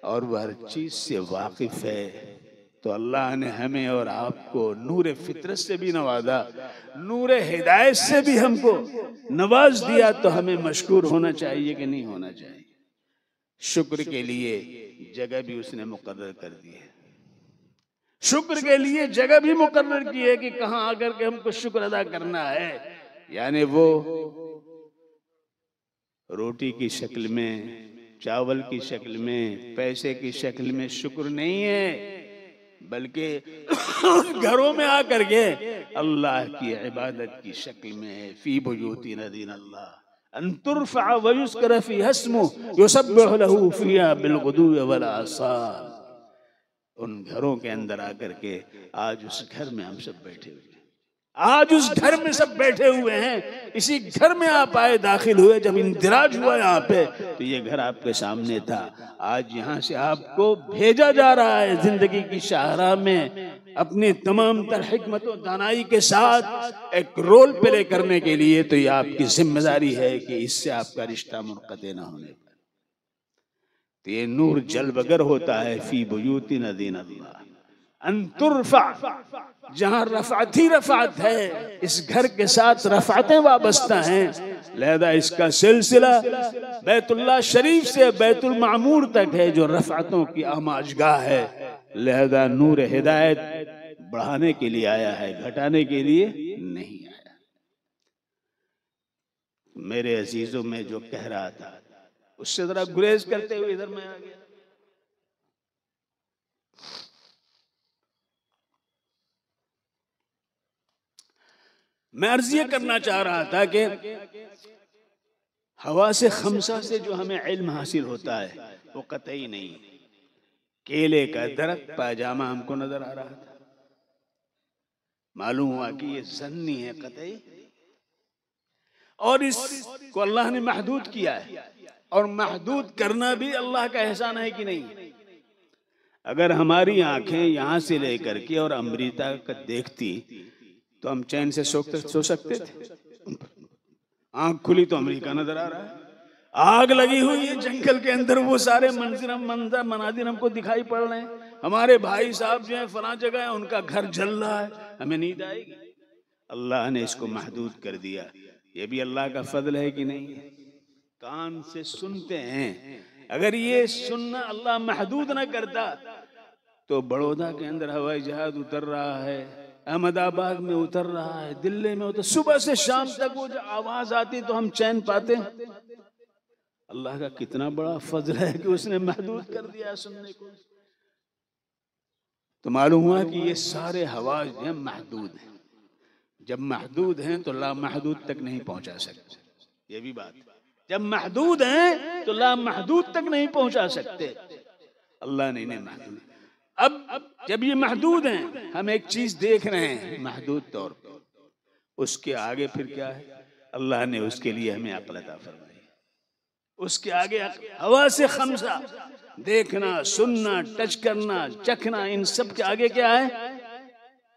और वह हर चीज से वाकिफ है। तो अल्लाह ने हमें और आपको नूर फितरत से भी नवाजा, नूर हिदायत से भी हमको नवाज दिया, तो हमें मशकूर होना चाहिए कि नहीं होना चाहिए? शुक्र के लिए जगह भी उसने मुकर्रर कर दी है, शुक्र के लिए जगह भी मुकर्रर की है कि कहां आकर के हमको शुक्र अदा करना है। यानी वो रोटी की शक्ल में, चावल की शक्ल में, पैसे की शक्ल में शुक्र नहीं है, बल्कि घरों में आकर के अल्लाह की इबादत की शक्ल में है। फी बुयूतिन अल्लाह अन तुरफ़अ व युज़करा फ़ीहा इस्मुहु युसब्बिहु लहू फ़ीहा बिलग़ुदुव्वि वल आसाल। उन घरों के अंदर आकर के आज उस घर में हम सब बैठे हुए हैं, आज उस घर में सब बैठे हुए हैं। इसी घर में आप आए, दाखिल हुए, जब इंदिराज हुआ यहाँ पे तो ये घर आपके सामने था। आज यहाँ से आपको भेजा जा रहा है जिंदगी की शाहराह में अपनी तमाम तर हिकमत और दानाई के साथ एक रोल प्ले करने के लिए। तो ये आपकी जिम्मेदारी है कि इससे आपका रिश्ता मुनक़ते ना होने पाए। तो ये नूर जलवगर होता है फी बुयूतिन अल्लाह अन तुरफ़अ, जहां रफ़अत ही रफ़अत है, इस घर के साथ रफ़अतें वाबस्ता हैं। लिहाजा इसका सिलसिला बैतुल्लाह शरीफ से बैतुल मामूर तक है जो रफ़अतों की आमाजगाह है। लिहाजा नूर हिदायत बढ़ाने के लिए आया है, घटाने के लिए नहीं आया। मेरे अजीजों में जो कह रहा था उससे जरा गुरेज करते हुए इधर मैं आ गया। मैं अर्ज ये करना चाह रहा था कि हवा से खमसा से जो हमें इल्म हासिल होता है वो कतई नहीं। केले का दरख्त पायजामा हमको नजर आ रहा था, मालूम हुआ कि ये ज़न्नी है कतई, और इसको अल्लाह ने महदूद किया है। और महदूद करना भी अल्लाह का एहसान है कि नहीं? अगर हमारी आंखें यहां से लेकर के और अमृता का देखती तो हम चैन से सो सकते थे? आंख खुली तो अमेरिका नजर आ रहा है, आग लगी हुई है जंगल के अंदर, वो सारे मनाजिर हमको दिखाई पड़ रहे हैं। हमारे भाई साहब जो है फलां जगह है, उनका घर जल रहा है, हमें नींद आएगी? अल्लाह ने इसको महदूद कर दिया। ये भी अल्लाह का फजल है कि नहीं? कान से सुनते हैं। अगर ये सुनना अल्लाह महदूद ना करता तो बड़ौदा के अंदर हवाई जहाज उतर रहा है, अहमदाबाद में उतर रहा है, दिल्ली में उतर, सुबह से शाम तक वो जो आवाज आती तो हम चैन पाते। अल्लाह का कितना बड़ा फजल है कि उसने महदूद कर दिया सुनने को। तो मालूम हुआ कि ये सारे हवाज जो हैं महदूद हैं। जब महदूद हैं तो ला महदूद तक नहीं पहुंचा सकते। ये भी बात, जब महदूद हैं तो ला महदूद तक नहीं पहुंचा सकते। अल्लाह ने इन्हें महदूद, अब जब ये महदूद हैं, हम एक चीज देख रहे हैं महदूद तौर पर, उसके आगे फिर क्या है? अल्लाह ने उसके लिए हमें अक्ल अता फरमाई। उसके आगे हवा से खमसा, देखना, सुनना, टच करना, चखना, इन सब के आगे क्या है?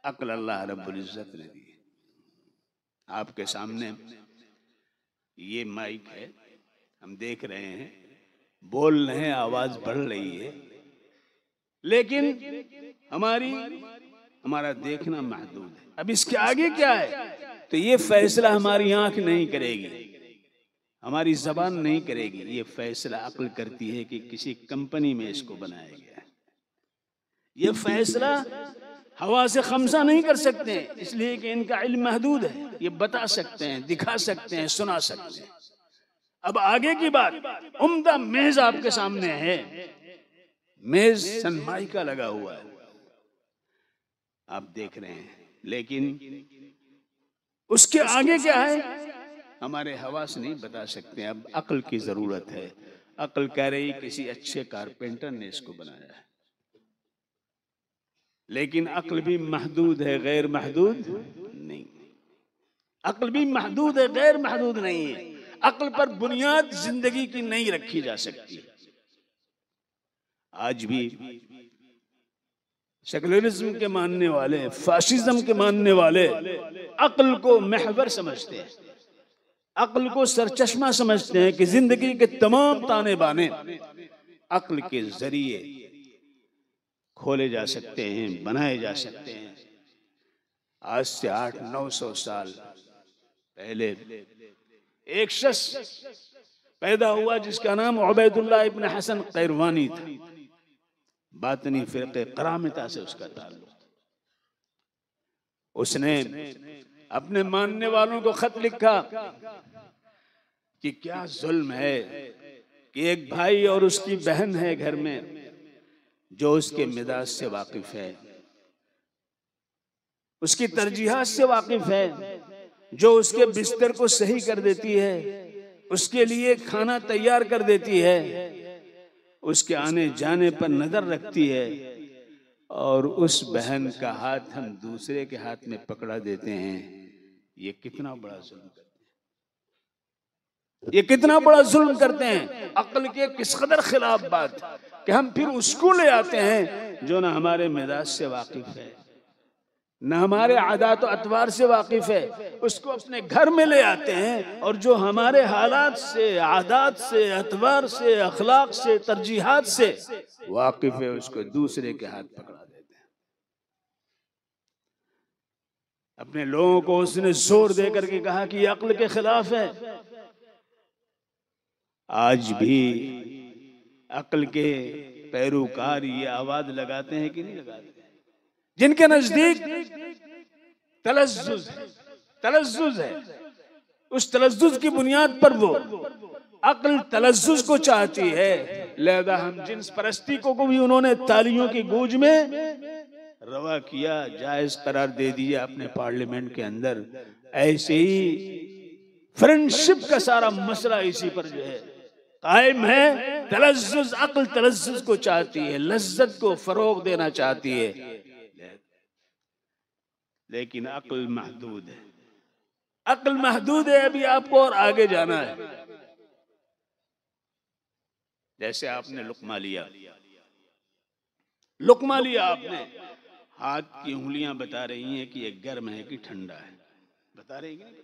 अक्ल अल्लाह रब्बुल इज्जत ने दी। आपके सामने ये माइक है, हम देख रहे हैं, बोल रहे हैं, आवाज बढ़ रही है, लेकिन हमारा देखना महदूद है। अब इसके आगे क्या है, तो ये फैसला हमारी आंख नहीं करेगी, हमारी जबान नहीं करेगी, ये फैसला अक्ल करती है कि किसी कंपनी में इसको बनाया गया है। ये फैसला हवा से खमसा नहीं कर सकते, इसलिए कि इनका इल्म महदूद है। ये बता सकते हैं, दिखा सकते हैं, सुना सकते हैं। अब आगे की बात, उम्दा मेज आपके सामने है, मेज सनमाइका लगा हुआ है, आप देख रहे हैं, लेकिन उसके आगे क्या है हमारे हवास नहीं बता सकते। अब अक्ल की जरूरत है। अक्ल कह रही किसी अच्छे कारपेंटर ने इसको बनाया है, लेकिन अक्ल भी महदूद है, गैर महदूद नहीं। अक्ल भी महदूद है, गैर महदूद नहीं है। अक्ल पर बुनियाद जिंदगी की नहीं रखी जा सकती। आज भी सेकुलरिज्म के मानने वाले, फाशिज्म के मानने वाले अक्ल को महवर समझते हैं, अक्ल को सरचश्मा समझते हैं कि जिंदगी के तमाम ताने बाने अक्ल के जरिए खोले जा सकते हैं, बनाए जा सकते हैं। आज से 800-900 साल पहले एक शख्स पैदा हुआ जिसका नाम उबैदुल्लाह इब्न हसन कैरवानी था। बातनी फिरक़े करामता से उसका ताल्लुक था। उसने अपने मानने वालों को खत लिखा कि क्या जुल्म है कि एक भाई और उसकी बहन है घर में जो उसके मिजाज से वाकिफ है, उसकी तरजीहात से वाकिफ है, जो उसके बिस्तर को सही कर देती है, उसके लिए खाना तैयार कर देती है, उसके आने जाने पर नजर रखती है, और उस बहन का हाथ हम दूसरे के हाथ में पकड़ा देते हैं। ये कितना बड़ा जुल्म करते हैं, ये कितना बड़ा जुल्म करते हैं। अक्ल के किस कदर खिलाफ बात कि हम फिर उसको ले आते हैं जो ना हमारे मिजाज से वाकिफ है, न हमारे आदात और अतवार से वाकिफ है, उसको अपने घर में ले आते हैं, और जो हमारे हालात से, आदात से, अतवार से, अखलाक से, तरजीहात से वाकिफ है, उसको दूसरे के हाथ पकड़ा देते हैं। अपने लोगों को उसने जोर दे करके कहा कि ये अक्ल के खिलाफ है। आज भी अक्ल के पैरोकार ये आवाज लगाते हैं कि नहीं लगाते? जिनके नजदीक तलज्जुज है, उस तलज्जुज की बुनियाद पर वो अक्ल तलज्जुज को चाहती है, लिहाजा हम जिन्स परस्ती को भी उन्होंने तालियों की गूंज में रवा किया, जायज करार दे दिया अपने पार्लियामेंट के अंदर। ऐसे ही फ्रेंडशिप का सारा मसला इसी पर जो है कायम है। तलज्जुज, अक्ल तलज्जुज को चाहती है, लज्जत को फरोग देना चाहती है, लेकिन अक्ल महदूद है। अक्ल महदूद है, अभी आपको और आगे जाना है। जैसे आपने लुकमा लिया, लुकमा लिया आपने, हाथ की उंगलियां बता रही हैं कि ये गर्म है कि ठंडा है, बता रही है।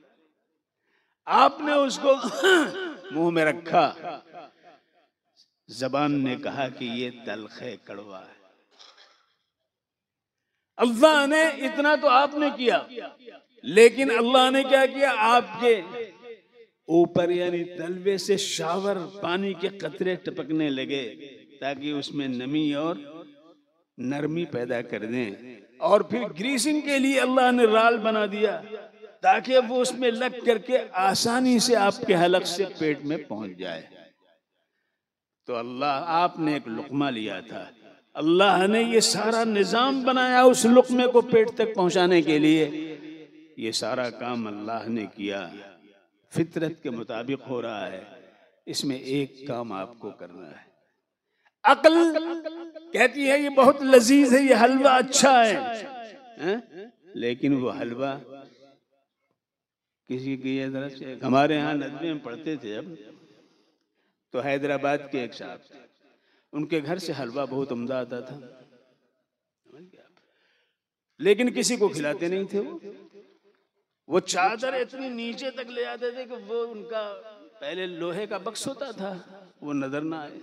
आपने उसको मुंह में रखा, जबान ने कहा कि ये तल्ख है, कड़वा है। अल्लाह ने इतना तो आपने किया, लेकिन अल्लाह ने क्या किया, आपके ऊपर यानी तलवे से शावर पानी के कतरे टपकने लगे ताकि उसमें नमी और नरमी पैदा कर दें, और फिर ग्रीसिंग के लिए अल्लाह ने राल बना दिया ताकि वो उसमें लग करके आसानी से आपके हलक से पेट में पहुंच जाए। तो अल्लाह, आपने एक लुकमा लिया था, अल्लाह ने ये सारा निजाम बनाया उस लुकमे को पेट तक पहुंचाने के लिए। ये सारा काम अल्लाह ने किया, फितरत के मुताबिक हो रहा है। इसमें एक काम आपको करना है। अक्ल कहती है ये बहुत लजीज है, ये हलवा अच्छा है, लेकिन वो हलवा किसी की तरफ से, हमारे यहाँ नदवे में पढ़ते थे अब, तो हैदराबाद के एक साहब थे, उनके घर से हलवा बहुत उम्दा आता था, लेकिन किसी को खिलाते नहीं थे। वो चादर इतनी नीचे तक ले आते थे कि वो उनका पहले लोहे का बक्स होता था, वो नजर ना आए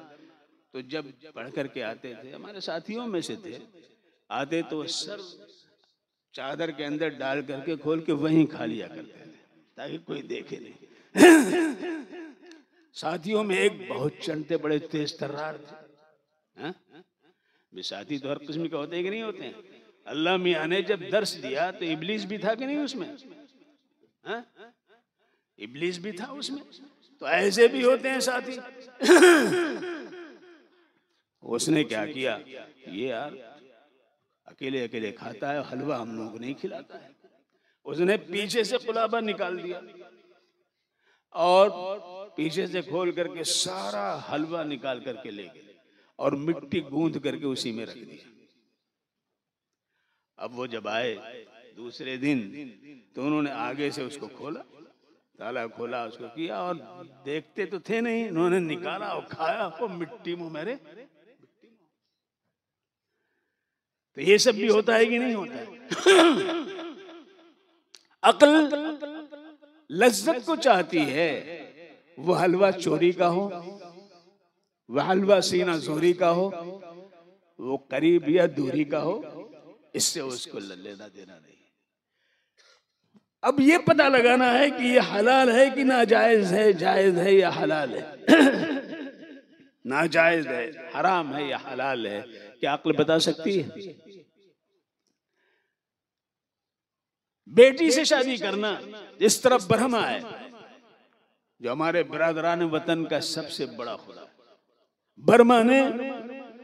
तो जब पढ़ करके आते थे, हमारे साथियों में से थे, आते तो सर चादर के अंदर डाल करके खोल के वहीं खा लिया करते थे ताकि कोई देखे नहीं। साथियों में एक बहुत चंटे बड़े तेज तर्रार थे। हाँ? साथी तो हर किस्म के होते हैं कि नहीं होते हैं? अल्लाह मियां ने जब दर्श दिया तो इब्लीस भी था कि नहीं उसमें? हाँ? इब्लीस भी था उसमें। तो ऐसे भी होते हैं साथी। उसने क्या किया, ये यार अकेले अकेले खाता है, हलवा हम लोगों को नहीं खिलाता है। उसने पीछे से कुलाबा निकाल दिया और पीछे से खोल करके सारा हलवा निकाल करके ले गए और मिट्टी गूंथ करके उसी में रख दिया। अब वो जब आए दूसरे दिन तो उन्होंने आगे से उसको खोला, ताला खोला, उसको किया और देखते तो थे नहीं, उन्होंने निकाला और खाया, वो मिट्टी मुंह मेरे। तो ये सब भी होता है कि नहीं होता है? अक्ल लज्जत को चाहती है, वो हलवा चोरी का हो, वह हलवा सीना जोरी का हो, वो करीब या दूरी का हो, इससे उसको लेना देना नहीं। अब ये पता लगाना है कि ये हलाल है कि नाजायज है, जायज है या हलाल है, नाजायज है, हराम है या हलाल है, क्या अक्ल बता सकती है? बेटी से शादी करना इस तरफ बरहमा है, जो हमारे बिरादरान वतन का सबसे बड़ा खुदा। बर्मा ने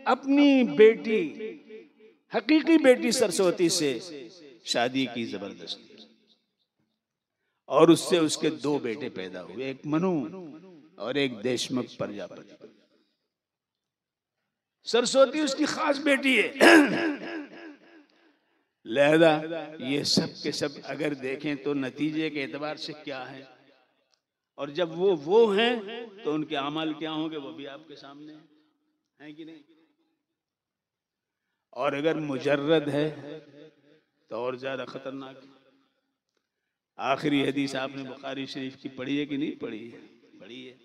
अपनी बेटी, हकीकी बेटी सरस्वती से शादी की जबरदस्ती, और उससे उसके 2 बेटे पैदा हुए, एक मनु और एक देशमुख प्रजापति। सरस्वती उसकी खास बेटी है। लिहाजा ये सब के सब अगर देखें तो नतीजे के एतबार से क्या है, और जब वो हैं तो उनके अमल क्या होंगे वो भी आपके सामने है कि नहीं? और अगर मुजर्रद है तो और ज्यादा खतरनाक है। आखिरी हदीस आपने बुखारी शरीफ की पढ़ी है कि नहीं पढ़ी है? पढ़ी है।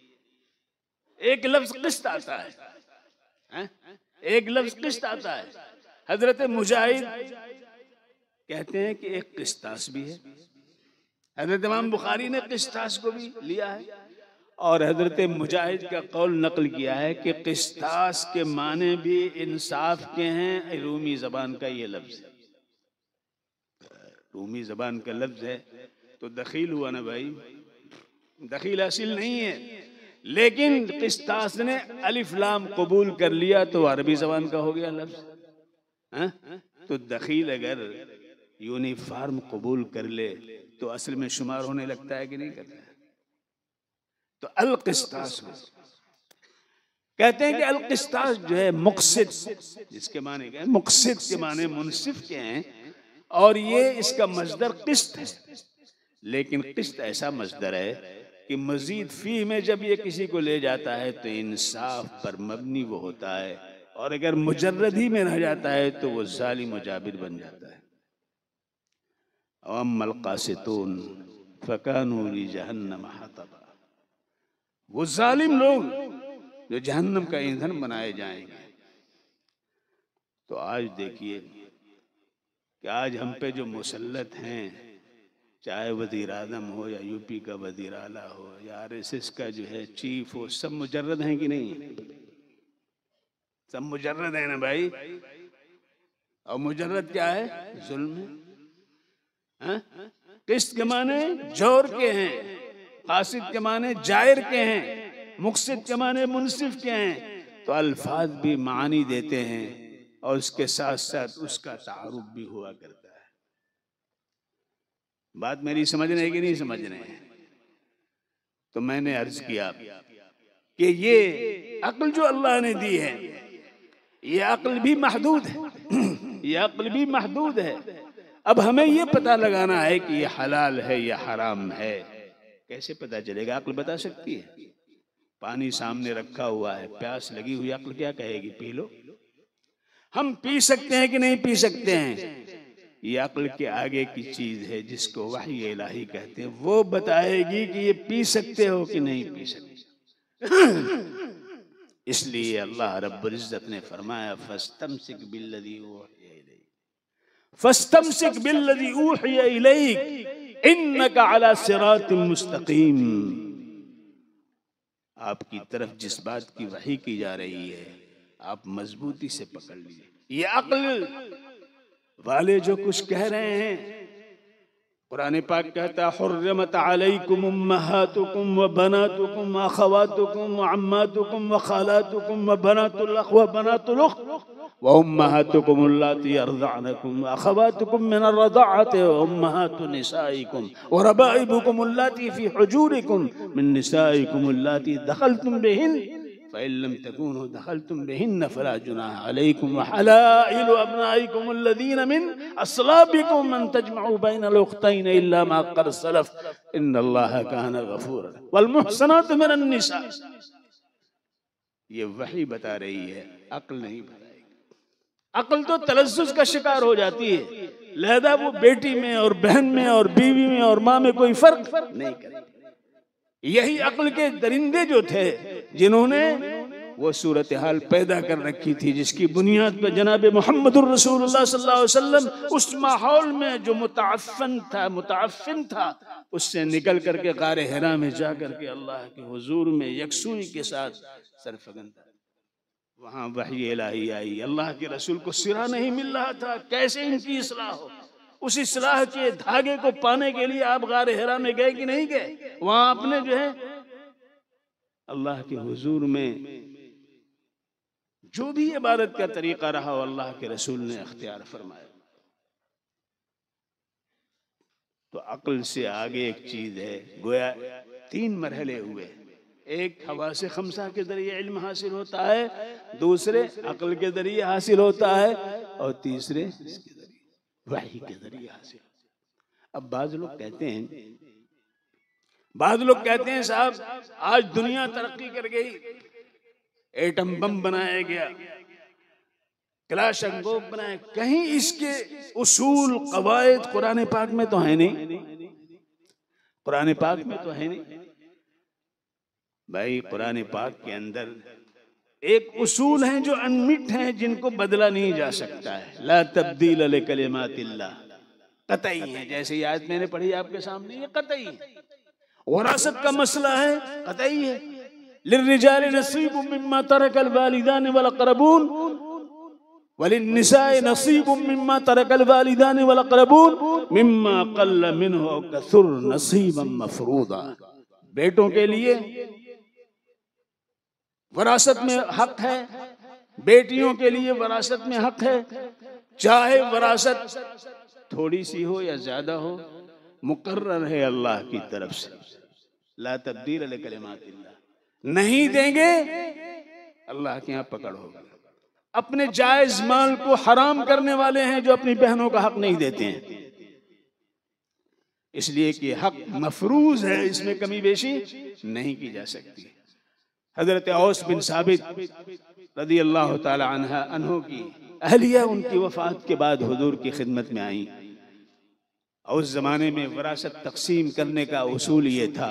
एक लफ्ज किस्त आता है, एक लफ्ज किस्त आता है। हजरत मुजाहिद कहते हैं कि एक किस्तास भी है। हजरत इमाम बुखारी ने किस्तास को भी लिया है और हजरत मुजाहिद का कौल नकल किया है कि किस्तास के माने भी इंसाफ के हैं। रूमी जबान का ये लफ्ज है, रूमी जबान का लफ्ज है, तो दखील हुआ ना भाई, दखील असील नहीं है। लेकिन किस्तास ने अलिफ लाम कबूल कर लिया तो अरबी जबान का हो गया लफ्ज। तो दखील अगर यूनिफॉर्म कबूल कर ले तो असल में शुमार होने लगता है कि नहीं करता है? तो अल किस्तास कहते हैं कि अल किस्तास जो है मुक़सिद, जिसके माने क्या है, मुक़सिद के माने मुनसिफ के हैं, और ये इसका मजदर किस्त है। लेकिन किस्त ऐसा मजदर है कि मजीद फी में जब ये किसी को ले जाता है तो इंसाफ पर मबनी वो होता है, और अगर मुजर्रद ही में रह जाता है तो वो जालिम व जाबिर बन जाता है। अम्मल क़ासितून फ़कानू ली जहन्नम हतबा, वो जालिम लोग जो जहन्नम का ईंधन बनाए जाएंगे। तो आज देखिए कि आज हम पे जो मुसल्लत हैं, चाहे वज़ीर आज़म हो या यूपी का वज़ीर आला हो या आरएसएस का जो है चीफ हो, सब मुजर्रद हैं कि नहीं? सब मुजर्रद है ना भाई। और मुजर्रद क्या है? जुल्म है। किस्त के माने जोर के हैं, कासिद के माने जायर के हैं, मुक़सिद के माने मुनसिफ के हैं। तो अल्फाज भी मानी देते हैं और उसके साथ साथ उसका तारुफ भी हुआ करता है। बात मेरी समझ रहे हैं कि नहीं समझ रहे हैं? तो मैंने अर्ज किया कि ये अक्ल जो अल्लाह ने दी है, ये अक्ल भी महदूद है, ये अक्ल भी महदूद है। अब हमें ये पता लगाना है कि ये हलाल है या हराम है। कैसे पता चलेगा? अक्ल बता सकती है? पानी सामने रखा हुआ है, प्यास लगी हुई, अक्ल क्या कहेगी? P low. हम पी सकते हैं कि नहीं पी सकते हैं? ये अक्ल के आगे की चीज है जिसको वही इलाही कहते हैं। वो बताएगी कि ये पी सकते हो कि नहीं पी सकते। इसलिए अल्लाह रब्बुल इज्जत ने फरमाया फस्तमसिक बिल्लज़ी ऊहिया इलैक, फस्तमसिक बिल्लज़ी ऊहिया इलैक इन्नका अला सिरातिम मुस्तकीम। आपकी तरफ जिस बात की वही की जा रही है आप मजबूती से पकड़ लीजिए। ये अक्ल वाले जो कुछ कह रहे हैं, कुरान पाक कहता है हुर्रिमत अलैकुम उम्महातुकुम व बनातुकुम व अखवातुकुम व अम्मातुकुम व खालातुकुम व बनातुल अख व बनातुल उख्त व उम्महातुकुम अल्लाती अरज़अनकुम व अखवातुकुम मिनर रज़अति व उम्महातु निसाइकुम व रबाइबुकुम अल्लाती फी हुजूरिकुम मिन निसाइकुम अल्लाती दखलतुम बिहिन फ़इल्लम तकूनु दखलतुम बिहिन्न फला जुनाह अलैकुम व हलाइलु अब्नाइकुम अल्लज़ीना मिन अस्लाबिकुम मन तजमअू बैनल उख्तैन इल्ला मा क़द सलफ इन्नल्लाहा काना गफूरन वल मुहसनातु मिनन निसा। ये वही बता रही है, अक्ल नहीं बताएगी। अक्ल तो तलज्जुज़ का शिकार हो जाती है, लिहाजा वो बेटी में और बहन में और बीवी में और माँ में कोई फर्क नहीं करेगी। यही अक्ल के दरिंदे जो थे जिन्होंने वो सूरत हाल पैदा कर रखी थी जिसकी बुनियाद पर जनाब मुहम्मदुर रसूलुल्लाह सल्लल्लाहु अलैहि वसल्लम उस माहौल में जो मुतअफ्फिन था उससे निकल करके गारे हिरा में जा करके अल्लाह के हुजूर में यकसुई के साथ सरफगन वहां वही इलाही आई। अल्लाह के रसूल को सिरा नहीं मिल रहा था, कैसे इनकी इस्लाह हो। उस इस्लाह के धागे को पाने के लिए आप गारे हिरा में गए कि नहीं गए? वहां आपने जो है अल्लाह के हुजूर में जो भी इबादत का तरीका रहा हो अल्लाह के रसूल ने अख्तियार फरमाया। तो अक्ल से आगे एक चीज है, गोया 3 मरहले हुए। एक हवा से खमसा के जरिए इल्म हासिल होता है, दूसरे अक्ल के जरिए हासिल होता है और तीसरे इसके जरिए वही के जरिए हासिल। अब बाज लोग कहते हैं साहब आज दुनिया तरक्की कर गई, एटम बम बनाया गया, क्लाशंकोप बनाए, कहीं इसके उसूल कवायद कुरान पाक में तो है नहीं, कुरान पाक में तो है नहीं भाई। कुरान पाक के अंदर एक उसूल हैं जो अनमिट हैं जिनको बदला नहीं जा सकता है। ला तब्दील लिकलिमातिल्लाह, कतई है। जैसे ये आयत मैंने पढ़ी आपके सामने, ये कतई है। वरासत का मसला है, कतई है। लिर्रिजाल नसीबुम मिम्मा तरकल वालिदान वल अक़रबून वलिन्निसाए नसीबुम मिम्मा तरकल वालिदान वल अक़रबून मिम्मा क़ल्ल मिन्हु औ कसुर नसीबम मफरूदा। बेटों के लिए वरासत में हक है, बेटियों के लिए वरासत में हक है, चाहे वरासत थोड़ी सी हो या ज्यादा हो, मुकर्रर है अल्लाह की तरफ से। ला तब्दील लिकलिमातिल्लाह, नहीं देंगे अल्लाह के यहाँ पकड़ होगा। अपने जायज माल को हराम करने वाले हैं जो अपनी बहनों का हक नहीं देते हैं, इसलिए कि हक मफरूज है, इसमें कमी बेशी नहीं की जा सकती। हजरत औस बिन साबित रदी अल्लाह ताला अन्हु की अहलिया उनकी वफात के बाद हुजूर की खिदमत में आई। और उस जमाने में वरासत तकसीम करने का उसूल ये था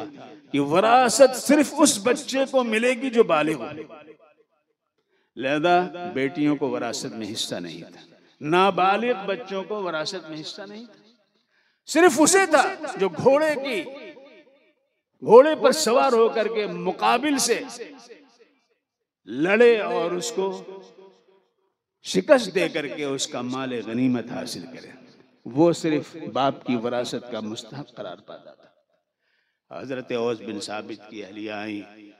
कि वरासत सिर्फ उस बच्चे को मिलेगी जो बालिग हो, लिहाजा बेटियों को वरासत में हिस्सा नहीं था, नाबालिग बच्चों को वरासत में हिस्सा नहीं था। सिर्फ उसे था जो घोड़े पर सवार होकर के मुकाबिल से लड़े और उसको शिकस्त दे करके उसका माल गनीमत हासिल करे, वो सिर्फ बाप की वरासत का मुस्तहक करार पाता था। हजरत औस बिन साबित की अहलिया आई,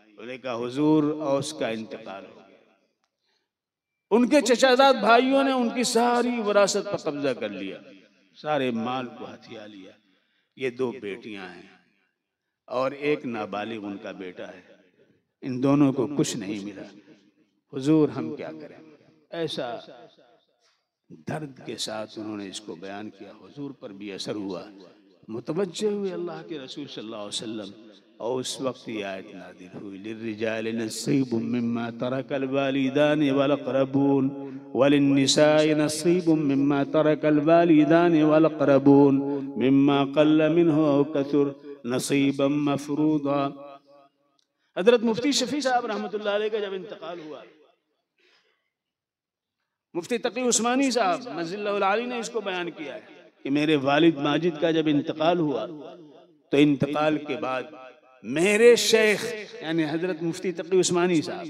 उन्होंने कहा हुजूर औस का इंतकाल हो गया। उनके चचाजाद भाइयों ने उनकी सारी वरासत पर कब्जा कर लिया, सारे माल को हथिया लिया। ये 2 बेटियां हैं और एक नाबालिग उनका बेटा है, इन दोनों को कुछ नहीं मिला। हुजूर हम क्या करें? ऐसा दर्द के साथ उन्होंने इसको बयान किया, हुजूर पर भी असर हुआ। मुतवज्जे हुए अल्लाह के रसूल सल्लल्लाहु अलैहि वसल्लम, और उस वक्त ये आयत नाज़िल हुई, लिर्रिजालि नसीबुम मिम्मा तरकल वालिदानि वल अक़रबून वलिन्निसाइ नसीबुम मिम्मा तरकल वालिदानि वल अक़रबून मिम्मा क़ल्ल मिन्हु औ कसुर नसीबम मफ़रूदा। हज़रत मुफ्ती शफी साहब रहमतुल्लाह अलैह का जब इंतकाल हुआ, मुफ्ती तकी उस्मानी साहब नज़्ज़िल्लाहुल आली ने इसको बयान किया है कि मेरे वालिद माजिद का जब इंतकाल हुआ तो इंतकाल के बाद मेरे शेख यानी हजरत मुफ्ती तकी उस्मानी साहब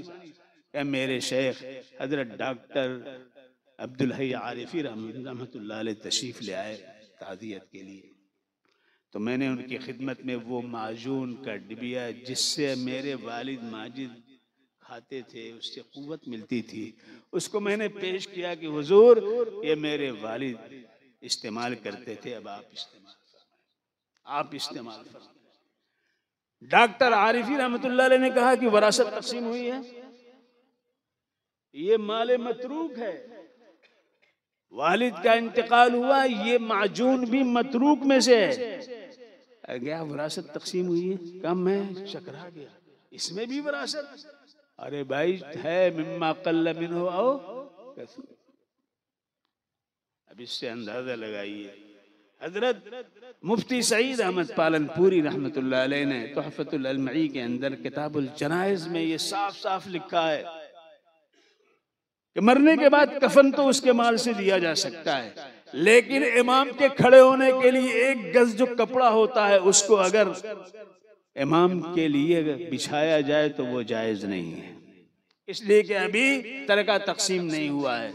या मेरे शेख हजरत डॉक्टर अब्दुल हई आरिफी रहमतुल्लाह अलैह तशरीफ ले आए ताज़ियत के लिए। तो मैंने उनकी खिदमत में वो माजून का डिबिया जिससे मेरे वालिद माजिद खाते थे, उससे कुव्वत मिलती थी, उसको मैंने पेश किया कि हुजूर ये मेरे वालिद इस्तेमाल करते थे, अब आप इस्तेमाल फरमाएं। डॉक्टर आरिफी रहमतुल्लाह अलैह ने कहा कि वरासत तकसीम हुई है, ये माले मतरूक है, वालिद का इंतकाल हुआ, ये माजून भी मतरूक में से है। गया वरासत तकसीम हुई है, कम मैं चकरा गया, इसमें भी वरासत? अरे भाई है मिम्मा क़ल्ल मिन्हु औ कसुर। अब इससे अंदाजा लगाइए, हजरत मुफ्ती सईद अहमद पालनपुरी रहमतुल्लाह अलैह ने तुहफ़तुल अलमई के अंदर किताबुल जनाइज़ में ये साफ साफ लिखा है कि मरने के बाद कफन तो उसके माल से दिया जा सकता है, लेकिन इमाम के खड़े होने के लिए 1 गज जो कपड़ा होता है उसको अगर इमाम के लिए बिछाया जाए तो वो जायज नहीं है, इसलिए कि अभी तरका तकसीम नहीं हुआ है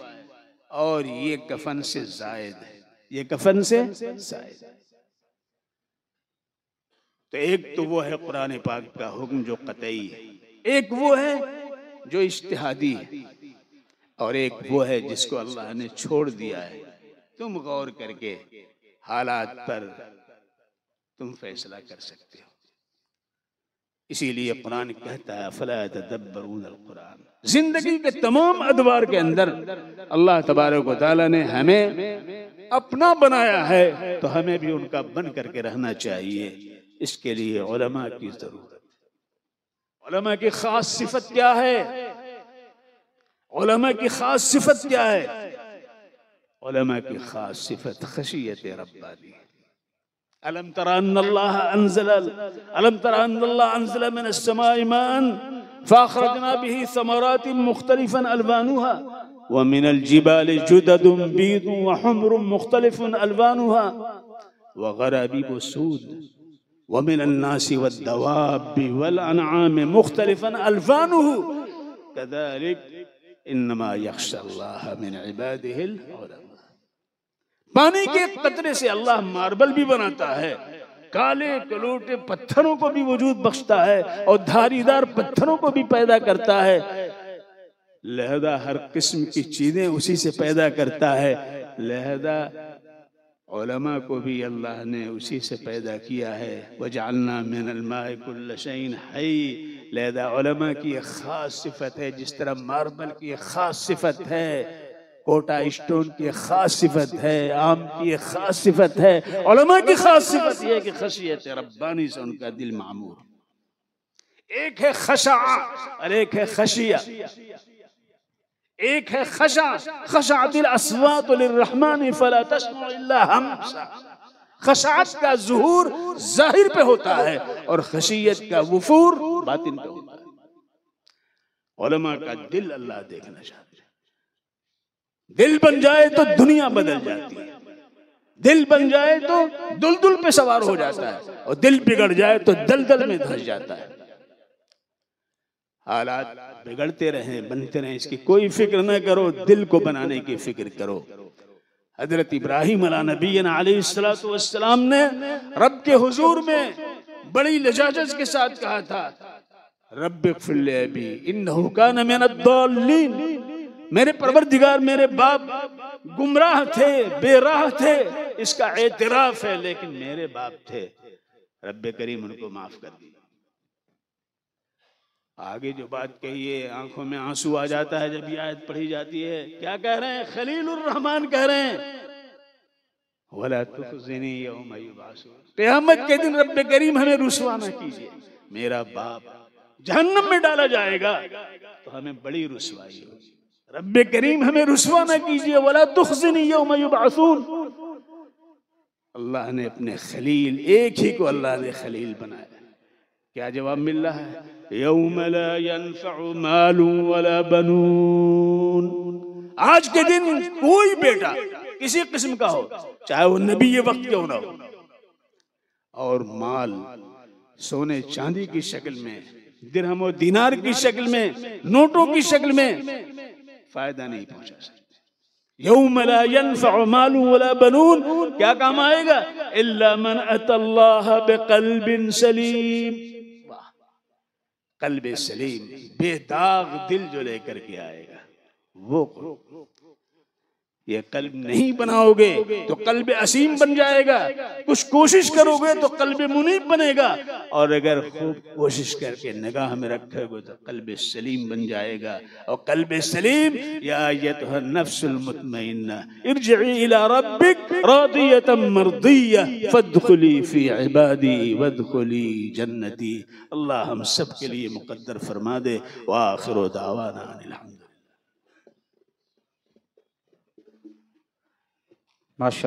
और ये कफन से जायद है, ये कफन से जायद है। तो एक तो वो है कुरान पाक का हुक्म जो कतई है, एक वो है जो इज्तिहादी है, और एक वो है जिसको अल्लाह ने छोड़ दिया है, तुम गौर करके हालात पर तुम फैसला कर सकते हो। इसीलिए कुरान कहता है फला यतदब्बरून अल-कुरान। जिंदगी के तमाम अदवार के अंदर अल्लाह तबारक व तआला ने हमें अपना बनाया है, तो हमें भी उनका बन करके रहना चाहिए। इसके लिए उलमा की जरूरत है। उलमा की खास सिफत क्या है? उलमा की खास सिफत क्या है? उलमा की खास सिफत खशियत रब्बानी। अलम तरा अन्नल्लाह अंज़ला मिनस समाई माअन फ़अख़रजना बिही समरातिन मुख़्तलिफ़न अलवानुहा व मिनल जिबालि जुददुन बीदुन व हुम्रुन मुख़्तलिफ़ुन अलवानुहा व ग़राबीबु सूद व मिनन नासि वद्दवाबि वल अनआमि मुख़्तलिफ़न अलवानुहु कज़ालिक इन्नमा यख़शल्लाह मिन इबादिहिल उलमा। पानी के कतरे से अल्लाह मार्बल भी बनाता है, काले कलोटे पत्थरों को भी वजूद बख्शता है और धारीदार पत्थरों को भी पैदा करता है। लिहाजा हर किस्म की चीजें उसी से पैदा करता है, लिहाजा उलमा को भी अल्लाह ने उसी से पैदा किया है। वजअलना मिनल माइ कुल्ल शैइन हय्य। लिहाजा उलमा की एक खास सिफत है, जिस तरह मार्बल की एक खास सिफत है, कोटा स्टोन की खास सिफत है, आम की एक खास सिफत है, उलमा की खास सिफत यह है कि खशियत रब्बानी से उनका दिल मामूर। एक है खशा और एक है खशिया। एक है खशा, खशातिल अस्वात लिर्रहमान फला तस्मउ इल्ला हमसा। खशात का ज़ुहूर जाहिर पे होता है और खशियत का वुफूर बातिन पे होता है। उलमा का दिल अल्लाह देखना चाहता है। दिल बन जाए तो दुनिया बदल जाती है, दिल बन जाए तो दुलदुल पे सवार हो जाता है, और दिल बिगड़ जाए तो दलदल में धंस जाता है। हालात बिगड़ते रहें, बनते रहें, इसकी कोई फिक्र न करो, दिल को बनाने की फिक्र करो। हजरत इब्राहीम अला नबीना अलैहिस्सलातु वस्सलाम ने रब के हुजूर में बड़ी लजाजत के साथ कहा था, रब्बिग़फिर ली अबी इन्नहु कान मिनद्दाल्लीन। मेरे परवरदिगार मेरे बाप गुमराह थे, बेराह थे, इसका एतराफ है, लेकिन मेरे बाप थे, रब्बे करीम उनको माफ कर दी। आगे जो बात कही है, आंखों में आंसू आ जाता है जब ये आयत पढ़ी जाती है। क्या कह रहे हैं? खलीलुर रहमान कह रहे हैं, वला तुखज़िनी यौम युबअसून, क़यामत के दिन रब्बे करीम हमें रुसवा न कीजिए। मेरा बाप जहन्नम में डाला जाएगा तो हमें बड़ी रुसवाई होगी, रब्बे करीम हमें रुसवा न कीजिए। वला तुखज़िनी यौम युबअसून। अल्लाह ने अपने खलील, एक ही को अल्लाह ने खलील बनाया। क्या जवाब मिल रहा है? यौम ला यनफ़उ मालुन वला बनून। आज के दिन कोई बेटा किसी किस्म का हो, चाहे वो नबी ये वक्त क्यों ना हो, और माल सोने चांदी की शक्ल में, दिरहम और दीनार की शक्ल में, नोटों की शक्ल में फायदा नहीं पहुंचा सकते। यौम ला यनफ़उ मालुन वला बनून, क्या काम आएगा? इल्ला मन अतल्लाह बिक़ल्बिन सलीम। कल्बे सलीम, बेदाग दिल जो लेकर के आएगा वो। ये कल्ब नहीं बनाओगे तो कल्ब असीम बन जाएगा, कुछ कोशिश करोगे तो कल्ब मुनीब बनेगा, और अगर खूब कोशिश करके निगाह में रखोगे तो कल्ब सलीम बन जाएगा। और कल्ब सलीम, या अय्युहा नफ्सुल मुतमइन्ना इरजिई इला रब्बिक रादियतम मर्दिय्या फदखुली फी इबादी वदखुली जन्नती। अल्लाह हम सब के लिए मुकद्दर फरमा दे। व आखिरु दावाना अनिल हम्दुलिल्लाह। माशा